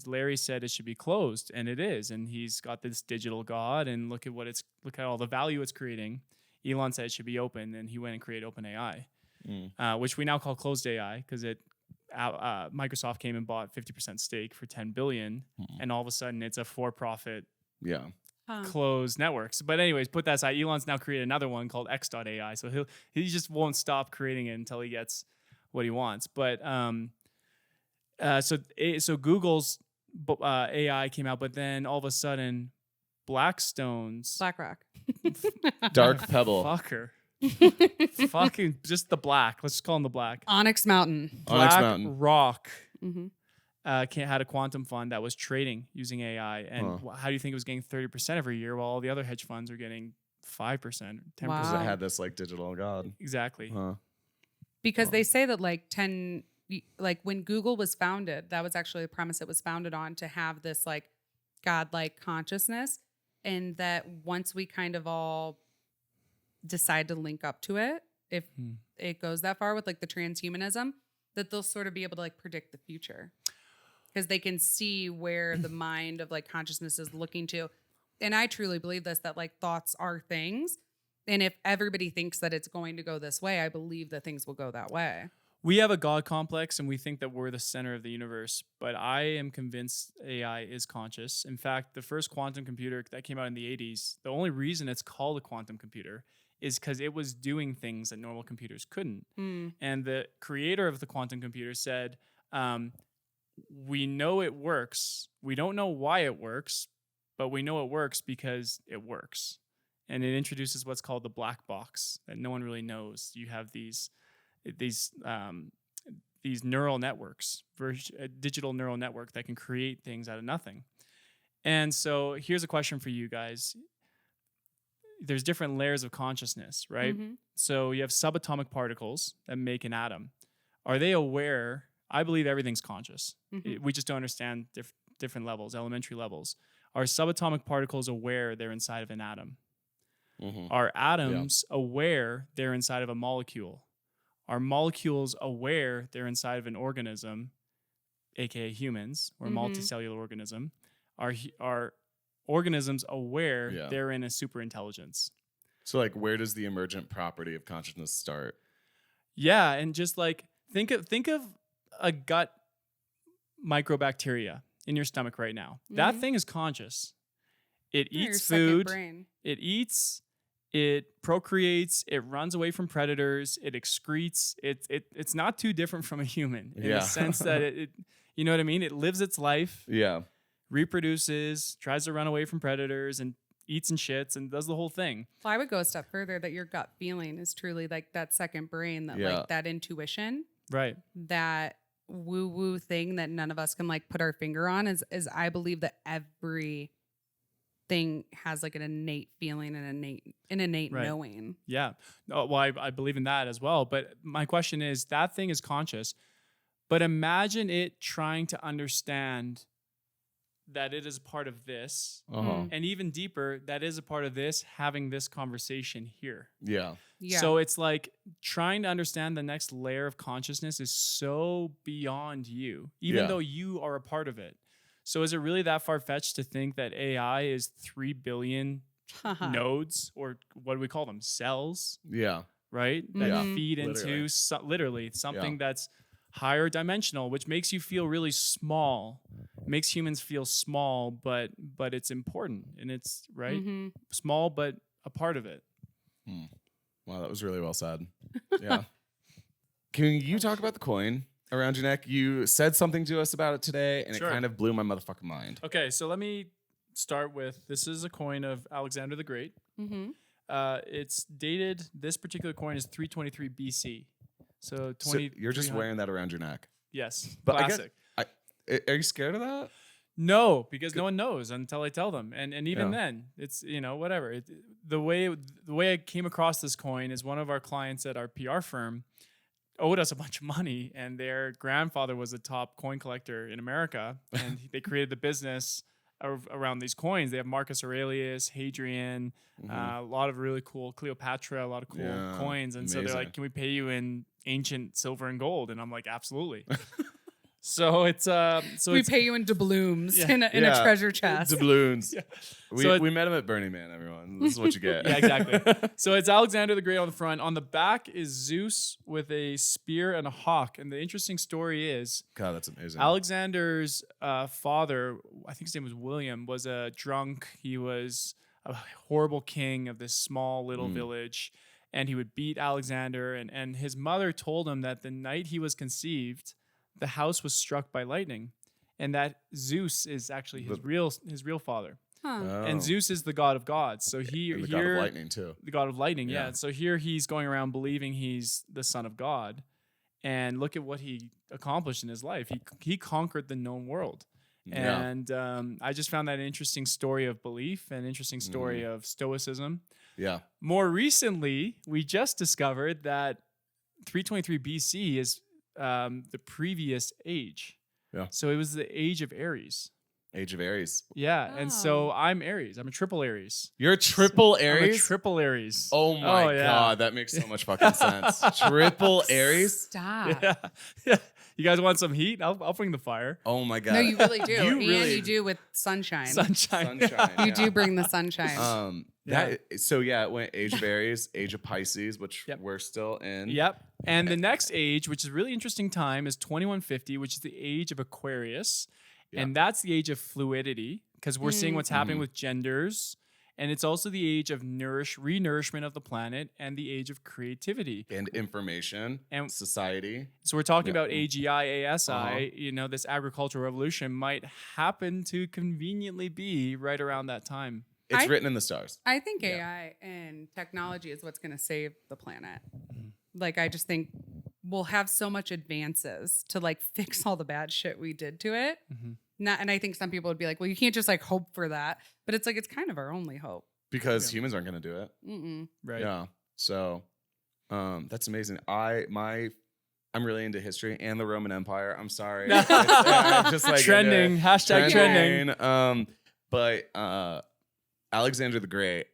[SPEAKER 3] Larry said it should be closed, and it is. And he's got this digital god, and look at all the value it's creating. Elon said it should be open, and he went and created OpenAI, which we now call closed AI because Microsoft came and bought 50% stake for $10 billion, and all of a sudden it's a for-profit closed networks. But anyways, put that aside. Elon's now created another one called X.AI. So he just won't stop creating it until he gets what he wants. But so Google's AI came out, but then all of a sudden
[SPEAKER 2] BlackRock.
[SPEAKER 1] Dark Pebble.
[SPEAKER 3] Fucker. Fucking just the black. Let's just call him the black.
[SPEAKER 2] Onyx Mountain.
[SPEAKER 3] BlackRock.
[SPEAKER 2] Mm-hmm.
[SPEAKER 3] Had a quantum fund that was trading using AI. And how do you think it was getting 30% every year while all the other hedge funds are getting 5%, 10%?
[SPEAKER 1] Because it had this like digital god.
[SPEAKER 3] Exactly.
[SPEAKER 2] Because they say that when Google was founded, that was actually the premise it was founded on, to have this like godlike consciousness. And that once we kind of all decide to link up to it, if it goes that far with like the transhumanism, that they'll sort of be able to like predict the future. Because they can see where the mind of like consciousness is looking to. And I truly believe this, that like thoughts are things. And if everybody thinks that it's going to go this way, I believe that things will go that way.
[SPEAKER 3] We have a God complex and we think that we're the center of the universe. But I am convinced AI is conscious. In fact, the first quantum computer that came out in the 80s, the only reason it's called a quantum computer is because it was doing things that normal computers couldn't. And the creator of the quantum computer said, we know it works. We don't know why it works, but we know it works because it works. And it introduces what's called the black box that no one really knows. You have these neural networks, a digital neural network that can create things out of nothing. And so here's a question for you guys. There's different layers of consciousness, right? Mm-hmm. So you have subatomic particles that make an atom. Are they aware? I believe everything's conscious. Mm-hmm. We just don't understand different levels, elementary levels. Are subatomic particles aware they're inside of an atom?
[SPEAKER 1] Mm-hmm.
[SPEAKER 3] Are atoms aware they're inside of a molecule? Are molecules aware they're inside of an organism, aka humans, or a multicellular organism? Are organisms aware they're in a superintelligence?
[SPEAKER 1] So like, where does the emergent property of consciousness start?
[SPEAKER 3] Yeah, and just like think of a gut microbacteria in your stomach right now. That thing is conscious. It eats food. It eats. It procreates. It runs away from predators. It excretes. It's not too different from a human in the sense that it you know what I mean? It lives its life.
[SPEAKER 1] Yeah.
[SPEAKER 3] Reproduces. Tries to run away from predators and eats and shits and does the whole thing.
[SPEAKER 2] Well, I would go a step further that your gut feeling is truly like that second brain, that like that intuition,
[SPEAKER 3] right? That
[SPEAKER 2] woo thing that none of us can like put our finger on is I believe that every thing has like an innate feeling and an innate knowing.
[SPEAKER 3] Yeah. Well, I believe in that as well. But my question is, that thing is conscious, but imagine it trying to understand that it is part of this, and even deeper, that is a part of this, having this conversation here.
[SPEAKER 1] Yeah.
[SPEAKER 3] So it's like trying to understand the next layer of consciousness is so beyond you, even though you are a part of it. So is it really that far-fetched to think that AI is 3 billion nodes, or what do we call them? Cells?
[SPEAKER 1] Yeah.
[SPEAKER 3] Right? That feed into literally something that's higher dimensional, which makes you feel really small. It makes humans feel small, but it's important, and it's small, but a part of it.
[SPEAKER 1] Wow, that was really well said. Yeah. Can you talk about the coin around your neck? You said something to us about it today, and it kind of blew my motherfucking mind.
[SPEAKER 3] Okay, so let me start with, this is a coin of Alexander the Great. It's dated, this particular coin is 323 BC. So
[SPEAKER 1] you're just wearing that around your neck.
[SPEAKER 3] Yes,
[SPEAKER 1] but
[SPEAKER 3] classic.
[SPEAKER 1] Are you scared of that?
[SPEAKER 3] No, because no one knows until I tell them, and even then, it's whatever. The way I came across this coin is one of our clients at our PR firm owed us a bunch of money, and their grandfather was a top coin collector in America, and they created the business around these coins. They have Marcus Aurelius, Hadrian, a lot of really cool Cleopatra, a lot of cool coins, and so they're like, "Can we pay you in ancient silver and gold?" And I'm like, "Absolutely." So it's
[SPEAKER 2] we pay you in doubloons in a treasure chest.
[SPEAKER 1] Doubloons. We met him at Burning Man, everyone. This is what you get.
[SPEAKER 3] Yeah, exactly. So it's Alexander the Great on the front. On the back is Zeus with a spear and a hawk. And the interesting story is,
[SPEAKER 1] God, that's amazing.
[SPEAKER 3] Alexander's father, I think his name was William, was a drunk. He was a horrible king of this small little village, and he would beat Alexander. And his mother told him that the night he was conceived, the house was struck by lightning, and that Zeus is actually his real father. And Zeus is the god of gods. So
[SPEAKER 1] the god of lightning too.
[SPEAKER 3] The god of lightning, yeah. So here he's going around believing he's the son of God, and look at what he accomplished in his life. He conquered the known world. And I just found that an interesting story of belief, an interesting story of stoicism.
[SPEAKER 1] Yeah.
[SPEAKER 3] More recently, we just discovered that 323 BC is the previous age.
[SPEAKER 1] Yeah.
[SPEAKER 3] So it was the age of Aries.
[SPEAKER 1] Age of Aries.
[SPEAKER 3] Yeah. And so I'm Aries. I'm a triple Aries.
[SPEAKER 1] You're a triple Aries?
[SPEAKER 3] I'm a triple Aries.
[SPEAKER 1] Oh my God. That makes so much fucking sense. Triple Aries?
[SPEAKER 2] Stop.
[SPEAKER 3] Yeah. You guys want some heat? I'll bring the fire.
[SPEAKER 1] Oh my God.
[SPEAKER 2] No, you really do. You do with sunshine.
[SPEAKER 3] Sunshine.
[SPEAKER 2] You do bring the sunshine.
[SPEAKER 1] It went Age of Aries, Age of Pisces, which we're still in.
[SPEAKER 3] Yep. And the next age, which is a really interesting time, is 2150, which is the age of Aquarius. Yeah. And that's the age of fluidity, because we're seeing what's happening with genders. And it's also the age of re-nourishment of the planet, and the age of creativity.
[SPEAKER 1] And information and society.
[SPEAKER 3] So we're talking about AGI, ASI, this agricultural revolution might happen to conveniently be right around that time.
[SPEAKER 1] It's written in the stars.
[SPEAKER 2] I think AI and technology is what's going to save the planet. Like, I just think we'll have so much advances to like fix all the bad shit we did to it. And I think some people would be like, well, you can't just like hope for that. But it's like, it's kind of our only hope.
[SPEAKER 1] Because humans aren't going to do it.
[SPEAKER 3] Right.
[SPEAKER 1] Yeah. So that's amazing. I'm really into history and the Roman Empire. I'm sorry. It's just like
[SPEAKER 3] trending. Hashtag trending.
[SPEAKER 1] But Alexander the Great,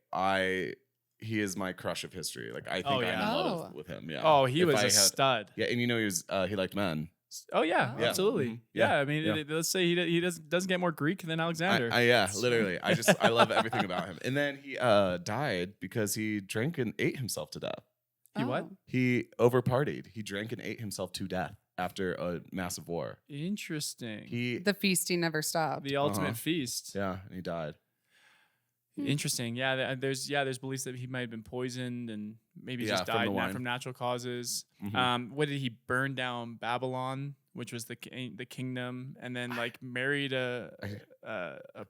[SPEAKER 1] he is my crush of history. Like, I think I'm in love with him. Yeah.
[SPEAKER 3] Oh, he was a stud.
[SPEAKER 1] Yeah, and he liked men.
[SPEAKER 3] Oh yeah,
[SPEAKER 2] Oh.
[SPEAKER 3] absolutely.
[SPEAKER 1] Mm-hmm.
[SPEAKER 3] Yeah, I mean, let's say he doesn't get more Greek than Alexander.
[SPEAKER 1] Literally. I love everything about him. And then he died because he drank and ate himself to death.
[SPEAKER 3] He what?
[SPEAKER 1] He overpartied. He drank and ate himself to death after a massive war.
[SPEAKER 3] Interesting.
[SPEAKER 2] The feasting never stopped.
[SPEAKER 3] The ultimate feast.
[SPEAKER 1] Yeah, and he died.
[SPEAKER 3] Interesting. Yeah, there's beliefs that he might have been poisoned and maybe just died from natural causes.
[SPEAKER 1] Mm-hmm.
[SPEAKER 3] What did he burn down Babylon, which was the kingdom, and then like married a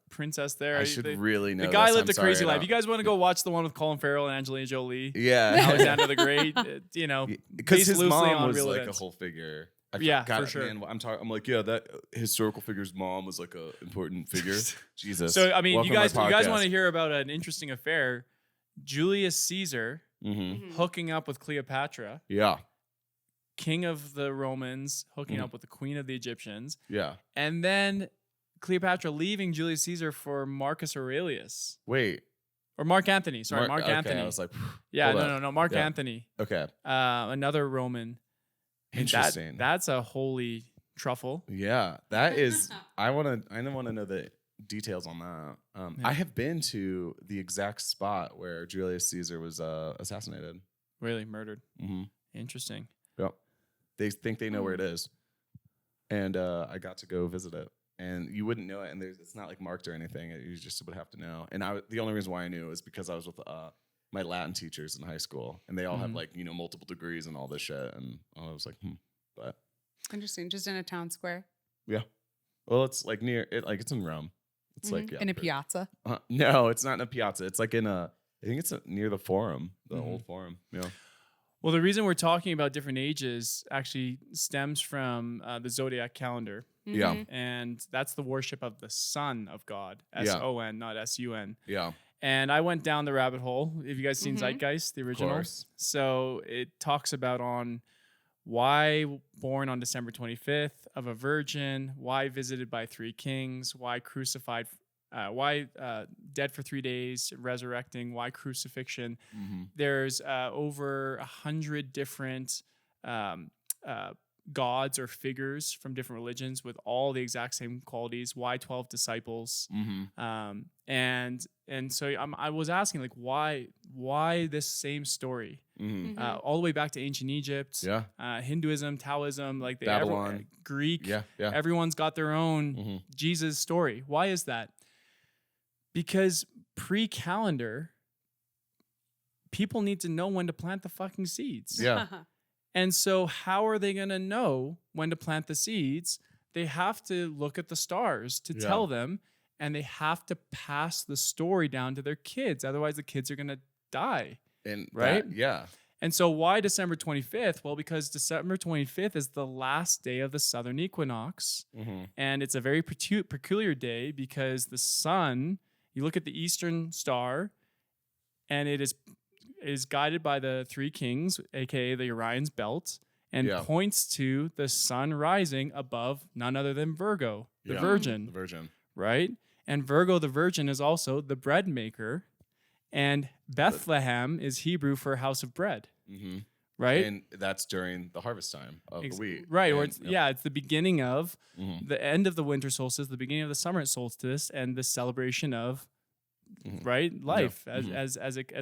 [SPEAKER 3] princess there?
[SPEAKER 1] I should really know.
[SPEAKER 3] The guy
[SPEAKER 1] this.
[SPEAKER 3] lived
[SPEAKER 1] I'm
[SPEAKER 3] a crazy
[SPEAKER 1] sorry,
[SPEAKER 3] life. You guys want to go watch the one with Colin Farrell and Angelina Jolie?
[SPEAKER 1] Yeah,
[SPEAKER 3] Alexander the Great.
[SPEAKER 1] Because his
[SPEAKER 3] loosely
[SPEAKER 1] mom
[SPEAKER 3] on
[SPEAKER 1] was
[SPEAKER 3] real
[SPEAKER 1] like
[SPEAKER 3] events.
[SPEAKER 1] a whole figure.
[SPEAKER 3] For sure.
[SPEAKER 1] Man, I'm like, yeah, that historical figure's mom was like a important figure. Jesus.
[SPEAKER 3] So I mean,
[SPEAKER 1] Welcome
[SPEAKER 3] you
[SPEAKER 1] to my
[SPEAKER 3] guys
[SPEAKER 1] podcast.
[SPEAKER 3] want to hear about an interesting affair? Julius Caesar hooking up with Cleopatra.
[SPEAKER 1] Yeah.
[SPEAKER 3] King of the Romans hooking up with the queen of the Egyptians.
[SPEAKER 1] Yeah.
[SPEAKER 3] And then Cleopatra leaving Julius Caesar for Marcus Aurelius.
[SPEAKER 1] Wait.
[SPEAKER 3] Or Mark Antony. Sorry, Mark Anthony.
[SPEAKER 1] Okay, I was like,
[SPEAKER 3] yeah,
[SPEAKER 1] hold
[SPEAKER 3] no. Mark
[SPEAKER 1] Yeah.
[SPEAKER 3] Antony.
[SPEAKER 1] Okay.
[SPEAKER 3] Another Roman. And
[SPEAKER 1] Interesting.
[SPEAKER 3] That's a holy truffle.
[SPEAKER 1] Yeah. That is, I want to know the details on that. I have been to the exact spot where Julius Caesar was assassinated.
[SPEAKER 3] Really murdered.
[SPEAKER 1] Mm-hmm.
[SPEAKER 3] Interesting.
[SPEAKER 1] Yep. They think they know where it is. And I got to go visit it. And you wouldn't know it. And it's not like marked or anything. You just would have to know. And the only reason why I knew is because I was with my Latin teachers in high school. And they all have like, multiple degrees and all this shit. And I was like, But
[SPEAKER 2] Interesting. Just in a town square.
[SPEAKER 1] yeah. Well, it's like near it. Like it's in Rome. It's like
[SPEAKER 2] in a piazza.
[SPEAKER 1] No, it's not in a piazza. It's like in I think it's near the Forum, the old Forum. Yeah.
[SPEAKER 3] Well, the reason we're talking about different ages actually stems from the zodiac calendar.
[SPEAKER 1] Yeah.
[SPEAKER 3] And that's the worship of the Son of God, S-O-N, not S-U-N.
[SPEAKER 1] Yeah.
[SPEAKER 3] And I went down the rabbit hole. Have you guys seen Zeitgeist, the original?
[SPEAKER 1] Of course.
[SPEAKER 3] So it talks about on why born on December 25th of a virgin, why visited by three kings, why crucified, why dead for 3 days, resurrecting, why crucifixion. There's over 100 different gods or figures from different religions with all the exact same qualities. Why 12 disciples? And so I was asking, like, why this same story? All the way back to ancient Egypt, Hinduism, Taoism, like
[SPEAKER 1] Babylon,
[SPEAKER 3] Greek.
[SPEAKER 1] Yeah.
[SPEAKER 3] Everyone's got their own Jesus story. Why is that? Because pre-calendar, people need to know when to plant the fucking seeds.
[SPEAKER 1] Yeah.
[SPEAKER 3] And so how are they going to know when to plant the seeds? They have to look at the stars to tell them, and they have to pass the story down to their kids. Otherwise, the kids are going to die.
[SPEAKER 1] And
[SPEAKER 3] right?
[SPEAKER 1] Yeah.
[SPEAKER 3] And so why December 25th? Well, because December 25th is the last day of the southern equinox. And it's a very peculiar day because the sun, you look at the eastern star, and it is guided by the three kings, aka the Orion's belt, and points to the sun rising above none other than Virgo, the Virgin.
[SPEAKER 1] The Virgin.
[SPEAKER 3] Right? And Virgo, the Virgin, is also the bread maker. And Bethlehem is Hebrew for house of bread. Right?
[SPEAKER 1] And that's during the harvest time of the wheat.
[SPEAKER 3] Right.
[SPEAKER 1] And,
[SPEAKER 3] Or it's the beginning of the end of the winter solstice, the beginning of the summer solstice, and the celebration of life as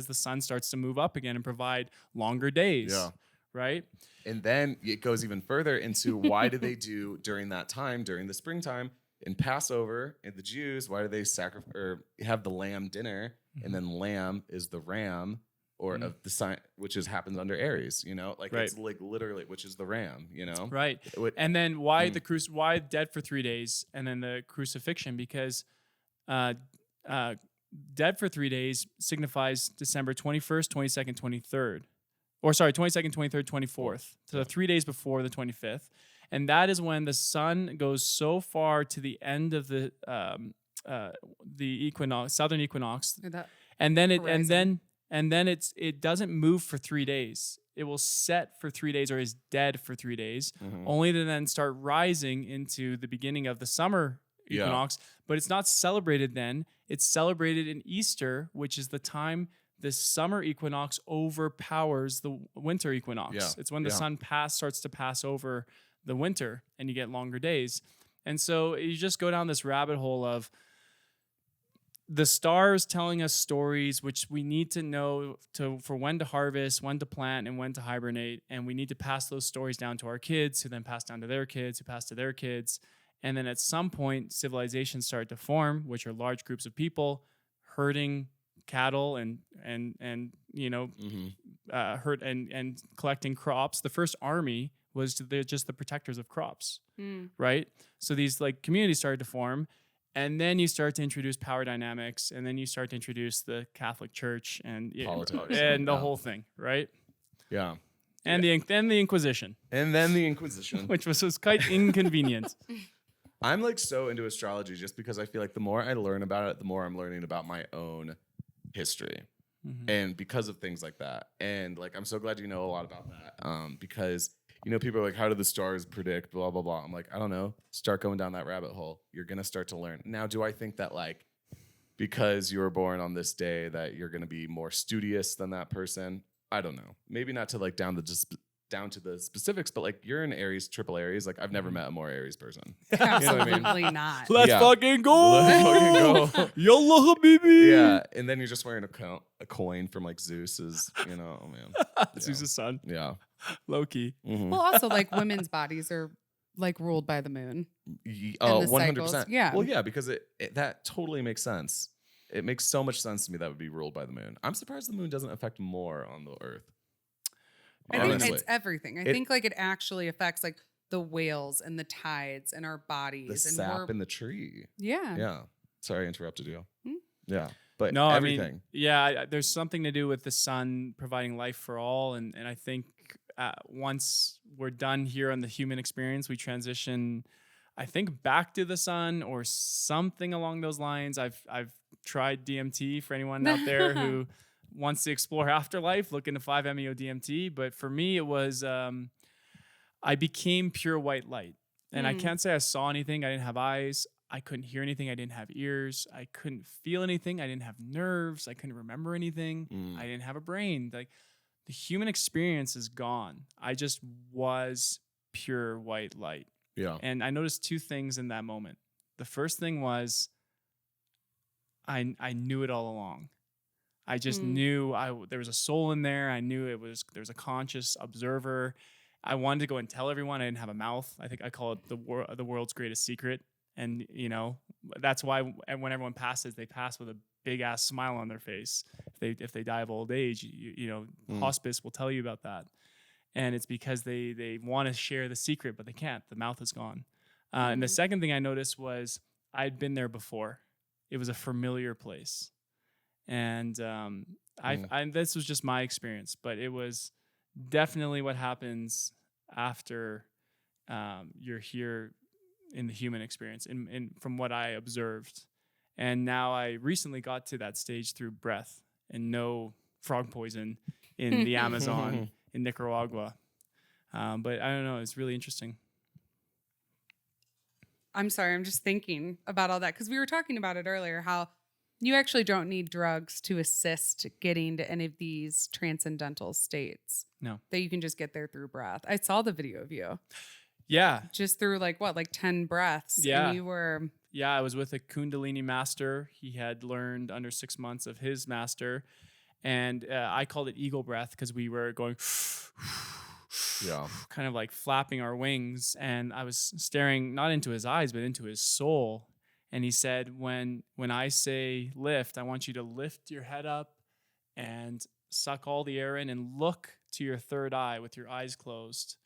[SPEAKER 3] the sun starts to move up again and provide longer days.
[SPEAKER 1] Yeah.
[SPEAKER 3] Right.
[SPEAKER 1] And then it goes even further into why do they do during that time, during the springtime, in Passover, and the Jews, why do they sacrifice or have the lamb dinner? And then lamb is the ram or of the sign, which happens under Aries, like it's like literally, which is the ram,
[SPEAKER 3] Right. And then why why dead for 3 days and then the crucifixion? Because dead for 3 days signifies December 21st, 22nd, 23rd. Or sorry, 22nd, 23rd, 24th. So 3 days before the 25th. And that is when the sun goes so far to the end of the equinox, southern equinox, and then it doesn't move for 3 days. It will set for 3 days or is dead for 3 days, only to then start rising into the beginning of the summer equinox, but it's not celebrated then. It's celebrated in Easter, which is the time the summer equinox overpowers the winter equinox.
[SPEAKER 1] Yeah.
[SPEAKER 3] It's when the sun starts to pass over the winter and you get longer days. And so you just go down this rabbit hole of the stars telling us stories which we need to know for when to harvest, when to plant, and when to hibernate. And we need to pass those stories down to our kids, who then pass down to their kids, who pass to their kids. And then at some point, civilizations start to form, which are large groups of people herding cattle and herd and collecting crops. The first army was just the protectors of crops, right? So these like communities started to form, and then you start to introduce power dynamics, and then you start to introduce the Catholic Church and
[SPEAKER 1] politics
[SPEAKER 3] and the whole thing, right?
[SPEAKER 1] Yeah.
[SPEAKER 3] And then the Inquisition, which was quite inconvenient.
[SPEAKER 1] I'm like so into astrology just because I feel like the more I learn about it, the more I'm learning about my own history. And because of things like that. And like, I'm so glad you know a lot about that. Because, people are like, how do the stars predict, blah, blah, blah. I'm like, I don't know. Start going down that rabbit hole. You're going to start to learn. Now, do I think that like, because you were born on this day that you're going to be more studious than that person? I don't know. Maybe not to like down to the specifics, but like you're in Aries, triple Aries. Like I've never met a more Aries person.
[SPEAKER 2] Absolutely not.
[SPEAKER 3] Let's fucking go. Yalla, habibi.
[SPEAKER 1] Yeah. And then you're just wearing a coin from like Zeus's, oh man.
[SPEAKER 3] Zeus's son.
[SPEAKER 1] Yeah.
[SPEAKER 3] Low key.
[SPEAKER 1] Mm-hmm.
[SPEAKER 2] Well, also like women's bodies are like ruled by the moon.
[SPEAKER 1] Oh,
[SPEAKER 2] the
[SPEAKER 1] 100%.
[SPEAKER 2] cycles. Yeah.
[SPEAKER 1] Well, yeah, because that totally makes sense. It makes so much sense to me that would be ruled by the moon. I'm surprised the moon doesn't affect more on the earth.
[SPEAKER 2] I think it's everything. I think like it actually affects like the whales and the tides and our bodies.
[SPEAKER 1] The sap in the tree.
[SPEAKER 2] Yeah.
[SPEAKER 1] Yeah. Sorry, I interrupted you.
[SPEAKER 2] Hmm?
[SPEAKER 1] Yeah. But
[SPEAKER 3] no,
[SPEAKER 1] everything.
[SPEAKER 3] There's something to do with the sun providing life for all. And I think once we're done here on the human experience, we transition, I think, back to the sun or something along those lines. I've tried DMT for anyone out there who wants to explore afterlife, look into 5-MeO DMT. But for me, it was I became pure white light. And I can't say I saw anything. I didn't have eyes. I couldn't hear anything. I didn't have ears. I couldn't feel anything. I didn't have nerves. I couldn't remember anything. I didn't have a brain. Like the human experience is gone. I just was pure white light.
[SPEAKER 1] Yeah.
[SPEAKER 3] And I noticed two things in that moment. The first thing was I knew it all along. I just knew there was a soul in there. I knew there was a conscious observer. I wanted to go and tell everyone. I didn't have a mouth. I think I call it the world's greatest secret. And, that's why when everyone passes, they pass with a big ass smile on their face. If they die of old age, hospice will tell you about that. And it's because they want to share the secret, but they can't. The mouth is gone. And the second thing I noticed was I'd been there before. It was a familiar place. And this was just my experience, but it was definitely what happens after you're here in the human experience, and from what I observed. And now I recently got to that stage through breath and no frog poison in the Amazon in Nicaragua. But I don't know, it's really interesting.
[SPEAKER 2] I'm sorry, I'm just thinking about all that because we were talking about it earlier, how you actually don't need drugs to assist getting to any of these transcendental states.
[SPEAKER 3] No.
[SPEAKER 2] That you can just get there through breath. I saw the video of you.
[SPEAKER 3] Yeah.
[SPEAKER 2] Just through like 10 breaths.
[SPEAKER 3] Yeah.
[SPEAKER 2] And you were...
[SPEAKER 3] Yeah, I was with a Kundalini master. He had learned under 6 months of his master. And I called it eagle breath because we were going... kind of like flapping our wings. And I was staring not into his eyes, but into his soul. And he said, when I say lift, I want you to lift your head up and suck all the air in and look to your third eye with your eyes closed.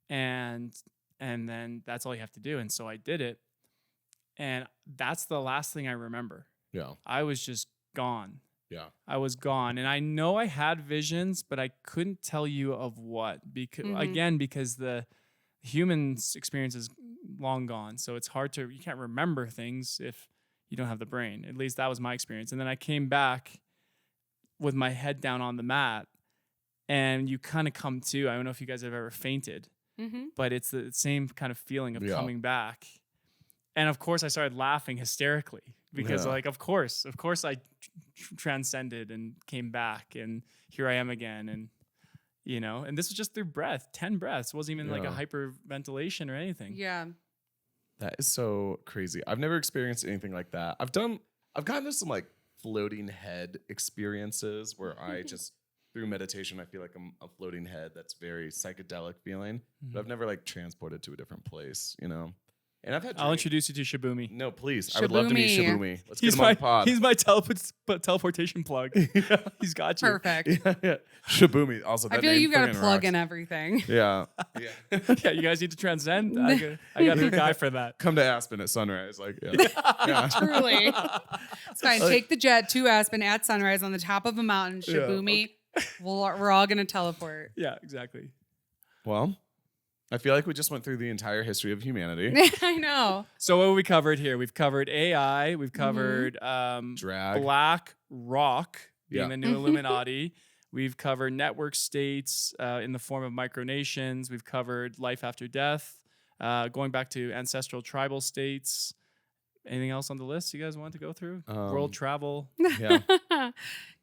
[SPEAKER 3] And then that's all you have to do. And so I did it. And that's the last thing I remember.
[SPEAKER 1] Yeah.
[SPEAKER 3] I was just gone.
[SPEAKER 1] Yeah.
[SPEAKER 3] I was gone. And I know I had visions, but I couldn't tell you of what. Because the human's experience is long gone. So it's hard you can't remember things if you don't have the brain. At least that was my experience. And then I came back with my head down on the mat, and you kind of come to, I don't know if you guys have ever fainted, but it's the same kind of feeling of coming back. And of course I started laughing hysterically because like, of course I transcended and came back, and here I am again. And, you know, and this was just through breath, 10 breaths. It wasn't even like a hyperventilation or anything.
[SPEAKER 2] Yeah.
[SPEAKER 1] That is so crazy. I've never experienced anything like that. I've gotten to some like floating head experiences where I just, through meditation, I feel like I'm a floating head. That's very psychedelic feeling. But I've never like transported to a different place, you know? And
[SPEAKER 3] I'll introduce you to Shibumi.
[SPEAKER 1] No, please. I would love to meet Shibumi. Let's get him on the pod.
[SPEAKER 3] He's my teleportation plug. He's got you.
[SPEAKER 2] Perfect.
[SPEAKER 1] Yeah. Shibumi. Also,
[SPEAKER 2] I feel like you got to plug in everything.
[SPEAKER 1] Yeah.
[SPEAKER 3] Yeah, you guys need to transcend. I got a guy for that.
[SPEAKER 1] Come to Aspen at sunrise. Like, yeah.
[SPEAKER 2] Truly. It's fine. Take the jet to Aspen at sunrise on the top of a mountain. Shibumi. We're all going to teleport.
[SPEAKER 3] Yeah, exactly.
[SPEAKER 1] Well, I feel like we just went through the entire history of humanity.
[SPEAKER 2] I know.
[SPEAKER 3] So what have we covered here? We've covered AI. We've covered
[SPEAKER 1] drag,
[SPEAKER 3] Black Rock being the new Illuminati. We've covered network states in the form of micronations. We've covered life after death, going back to ancestral tribal states. Anything else on the list you guys want to go through? World travel.
[SPEAKER 1] Yeah.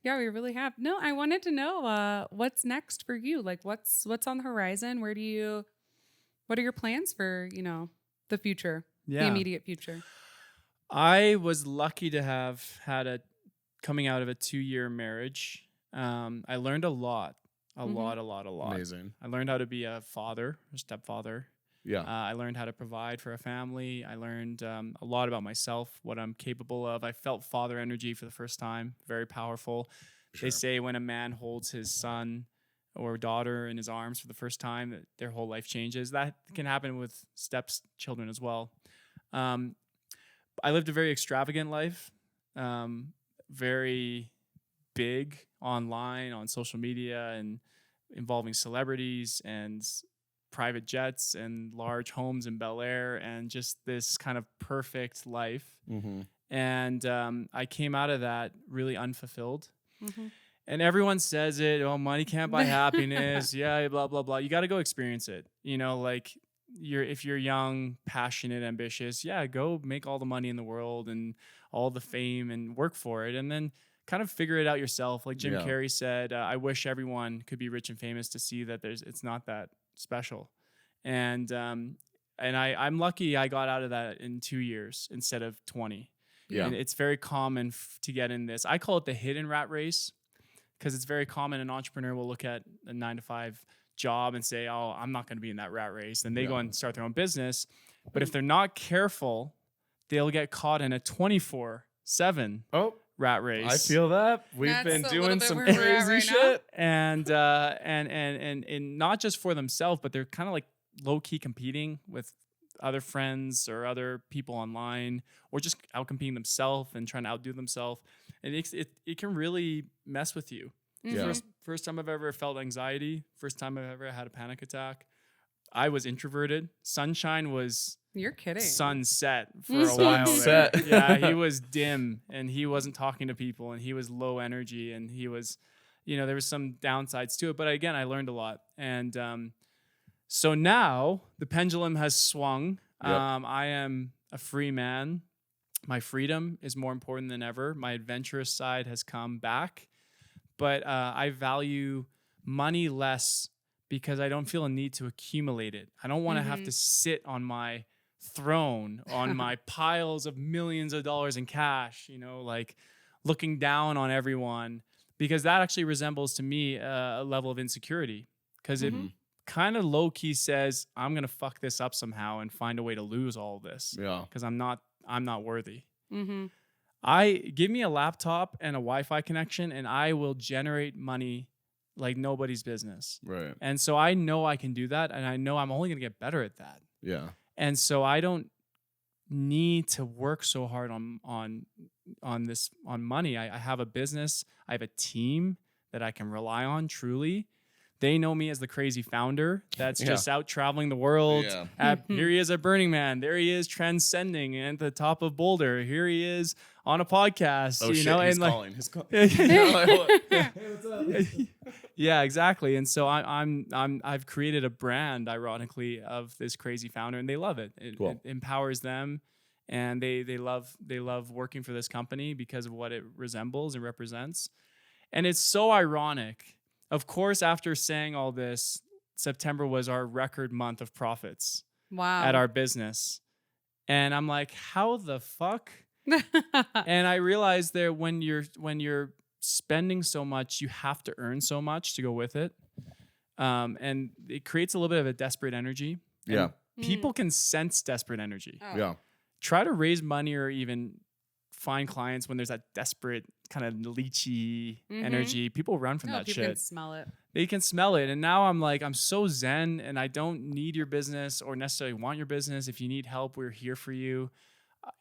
[SPEAKER 2] Yeah, we really have. No, I wanted to know what's next for you. Like, what's on the horizon? What are your plans for, you know, the future, the immediate future?
[SPEAKER 3] I was lucky to have had coming out of a 2-year marriage. I learned a lot. A lot.
[SPEAKER 1] Amazing.
[SPEAKER 3] I learned how to be a father, a stepfather.
[SPEAKER 1] Yeah.
[SPEAKER 3] I learned how to provide for a family. I learned a lot about myself, what I'm capable of. I felt father energy for the first time. Very powerful. Sure. They say when a man holds his son or daughter in his arms for the first time, that their whole life changes. That can happen with stepchildren as well. I lived a very extravagant life, very big online, on social media, and involving celebrities and private jets and large homes in Bel Air, and just this kind of perfect life. And I came out of that really unfulfilled. And everyone says it, oh, money can't buy happiness. Yeah, blah, blah, blah. You got to go experience it. You know, like if you're young, passionate, ambitious, go make all the money in the world and all the fame and work for it. And then kind of figure it out yourself. Like Jim Carrey said, I wish everyone could be rich and famous to see that it's not that special. And I'm lucky I got out of that in 2 years instead of 20. Yeah. And it's very common to get in this. I call it the hidden rat race, because it's very common an entrepreneur will look at a 9-to-5 job and say, oh, I'm not going to be in that rat race. Then they go and start their own business. But if they're not careful, they'll get caught in a 24/7 rat race.
[SPEAKER 1] I feel that. We've been doing some crazy shit.
[SPEAKER 3] And not just for themselves, but they're kind of like low-key competing with other friends or other people online, or just out-competing themselves and trying to outdo themselves. And it can really mess with you. First time I've ever felt anxiety. First time I've ever had a panic attack. I was introverted. Sunshine was...
[SPEAKER 2] You're kidding.
[SPEAKER 3] Sunset for a while.
[SPEAKER 1] Sunset.
[SPEAKER 3] Yeah, he was dim and he wasn't talking to people and he was low energy and he was, you know, there was some downsides to it. But again, I learned a lot. And so now the pendulum has swung. I am a free man. My freedom is more important than ever. My adventurous side has come back. But I value money less because I don't feel a need to accumulate it. I don't want to have to sit on my throne, on my piles of millions of dollars in cash, you know, like looking down on everyone, because that actually resembles to me a level of insecurity, because it kind of low key says, I'm going to fuck this up somehow and find a way to lose all of this. Yeah. Because I'm not worthy. Give me a laptop and a Wi-Fi connection and I will generate money like nobody's business. Right. And so I know I can do that, and I know I'm only going to get better at that. Yeah. And so I don't need to work so hard on money. I have a business. I have a team that I can rely on truly. They know me as the crazy founder that's just out traveling the world. Yeah. Here he is at Burning Man. There he is transcending at the top of Boulder. Here he is on a podcast.
[SPEAKER 1] Oh,
[SPEAKER 3] you know,
[SPEAKER 1] he's
[SPEAKER 3] and
[SPEAKER 1] calling.
[SPEAKER 3] Yeah, exactly. And so I've created a brand, ironically, of this crazy founder, and they love it. It empowers them, and they love working for this company because of what it resembles and represents. And it's so ironic. Of course, after saying all this, September was our record month of profits at our business. And I'm like, how the fuck? And I realized that when you're spending so much, you have to earn so much to go with it. And it creates a little bit of a desperate energy.
[SPEAKER 1] Yeah.
[SPEAKER 3] People can sense desperate energy.
[SPEAKER 2] Oh.
[SPEAKER 1] Yeah.
[SPEAKER 3] Try to raise money or even find clients when there's that desperate kind of leechy energy. People run from that
[SPEAKER 2] people
[SPEAKER 3] shit.
[SPEAKER 2] Can smell it.
[SPEAKER 3] They can smell it. And now I'm like, I'm so zen and I don't need your business or necessarily want your business. If you need help, we're here for you.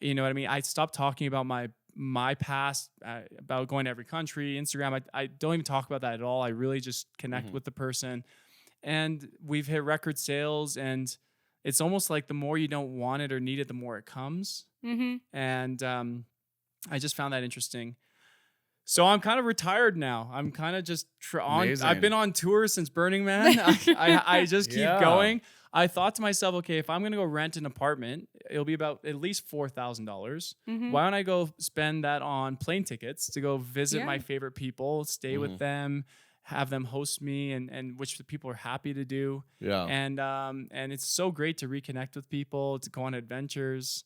[SPEAKER 3] You know what I mean? I stopped talking about my past, about going to every country, Instagram. I don't even talk about that at all. I really just connect with the person. And we've hit record sales, and it's almost like the more you don't want it or need it, the more it comes. And I just found that interesting. So I'm kind of retired now. I'm kind of just I've been on tour since Burning Man. I just keep going. I thought to myself, okay, if I'm going to go rent an apartment, it'll be about at least $4,000. Why don't I go spend that on plane tickets to go visit my favorite people, stay with them, have them host me, and which the people are happy to do. Yeah. And it's so great to reconnect with people, to go on adventures.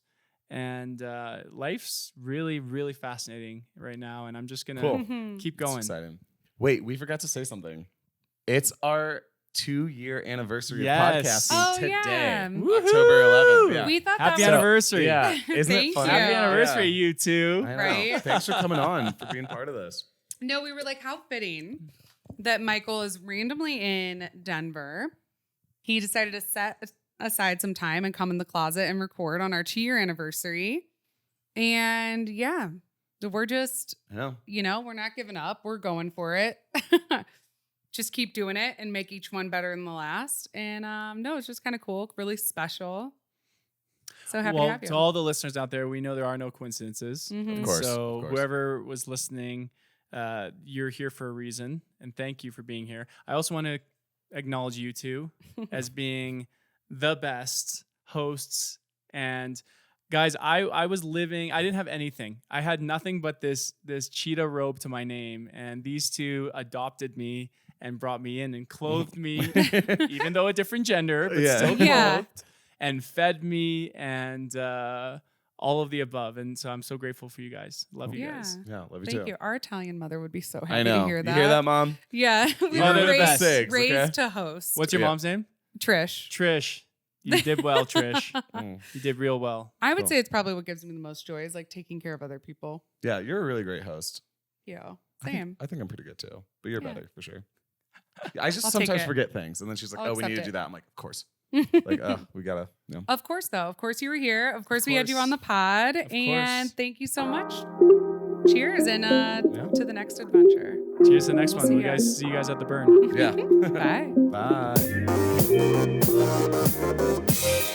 [SPEAKER 3] And life's really, really fascinating right now. And I'm just going to keep going.
[SPEAKER 1] That's exciting. Wait, we forgot to say something. It's our 2-year anniversary of podcasting today, October 11th. Yeah.
[SPEAKER 2] We thought
[SPEAKER 3] happy
[SPEAKER 2] that
[SPEAKER 3] anniversary.
[SPEAKER 1] Yeah, isn't it fun?
[SPEAKER 3] Happy anniversary, you two.
[SPEAKER 2] Right?
[SPEAKER 1] Thanks for coming on, for being part of this.
[SPEAKER 2] No, we were like, how fitting that Michael is randomly in Denver. He decided to set aside some time and come in the closet and record on our 2-year anniversary. And yeah, we're just, we're not giving up. We're going for it. Just keep doing it and make each one better than the last. And no, it's just kind of cool, really special. So happy to have you.
[SPEAKER 3] To all the listeners out there, we know there are no coincidences.
[SPEAKER 1] Of course.
[SPEAKER 3] So whoever was listening, you're here for a reason. And thank you for being here. I also want to acknowledge you two as being the best hosts. And guys, I was living, I didn't have anything. I had nothing but this cheetah robe to my name. And these two adopted me and brought me in and clothed me, even though a different gender, but still clothed, and fed me, and all of the above. And so I'm so grateful for you guys. Love you guys.
[SPEAKER 1] Yeah, love you too.
[SPEAKER 2] Thank you. Our Italian mother would be so happy to hear that.
[SPEAKER 1] You hear that, Mom?
[SPEAKER 2] Yeah. We were raised to host.
[SPEAKER 3] What's your mom's name?
[SPEAKER 2] Trish.
[SPEAKER 3] You did well, Trish. You did real well.
[SPEAKER 2] I would say it's probably what gives me the most joy is like taking care of other people.
[SPEAKER 1] Yeah, you're a really great host.
[SPEAKER 2] Yeah, same.
[SPEAKER 1] I think I'm pretty good too, but you're better for sure. I just sometimes forget things, and then she's like, "Oh, we need to do that." I'm like, "Of course." Like, oh, we gotta.
[SPEAKER 2] Of course, though. Of course, you were here. Of course, we had you on the pod, and thank you so much. Cheers, and to the next adventure.
[SPEAKER 3] Cheers to the next one. See you guys at the burn.
[SPEAKER 1] Yeah.
[SPEAKER 2] Bye.
[SPEAKER 1] Bye.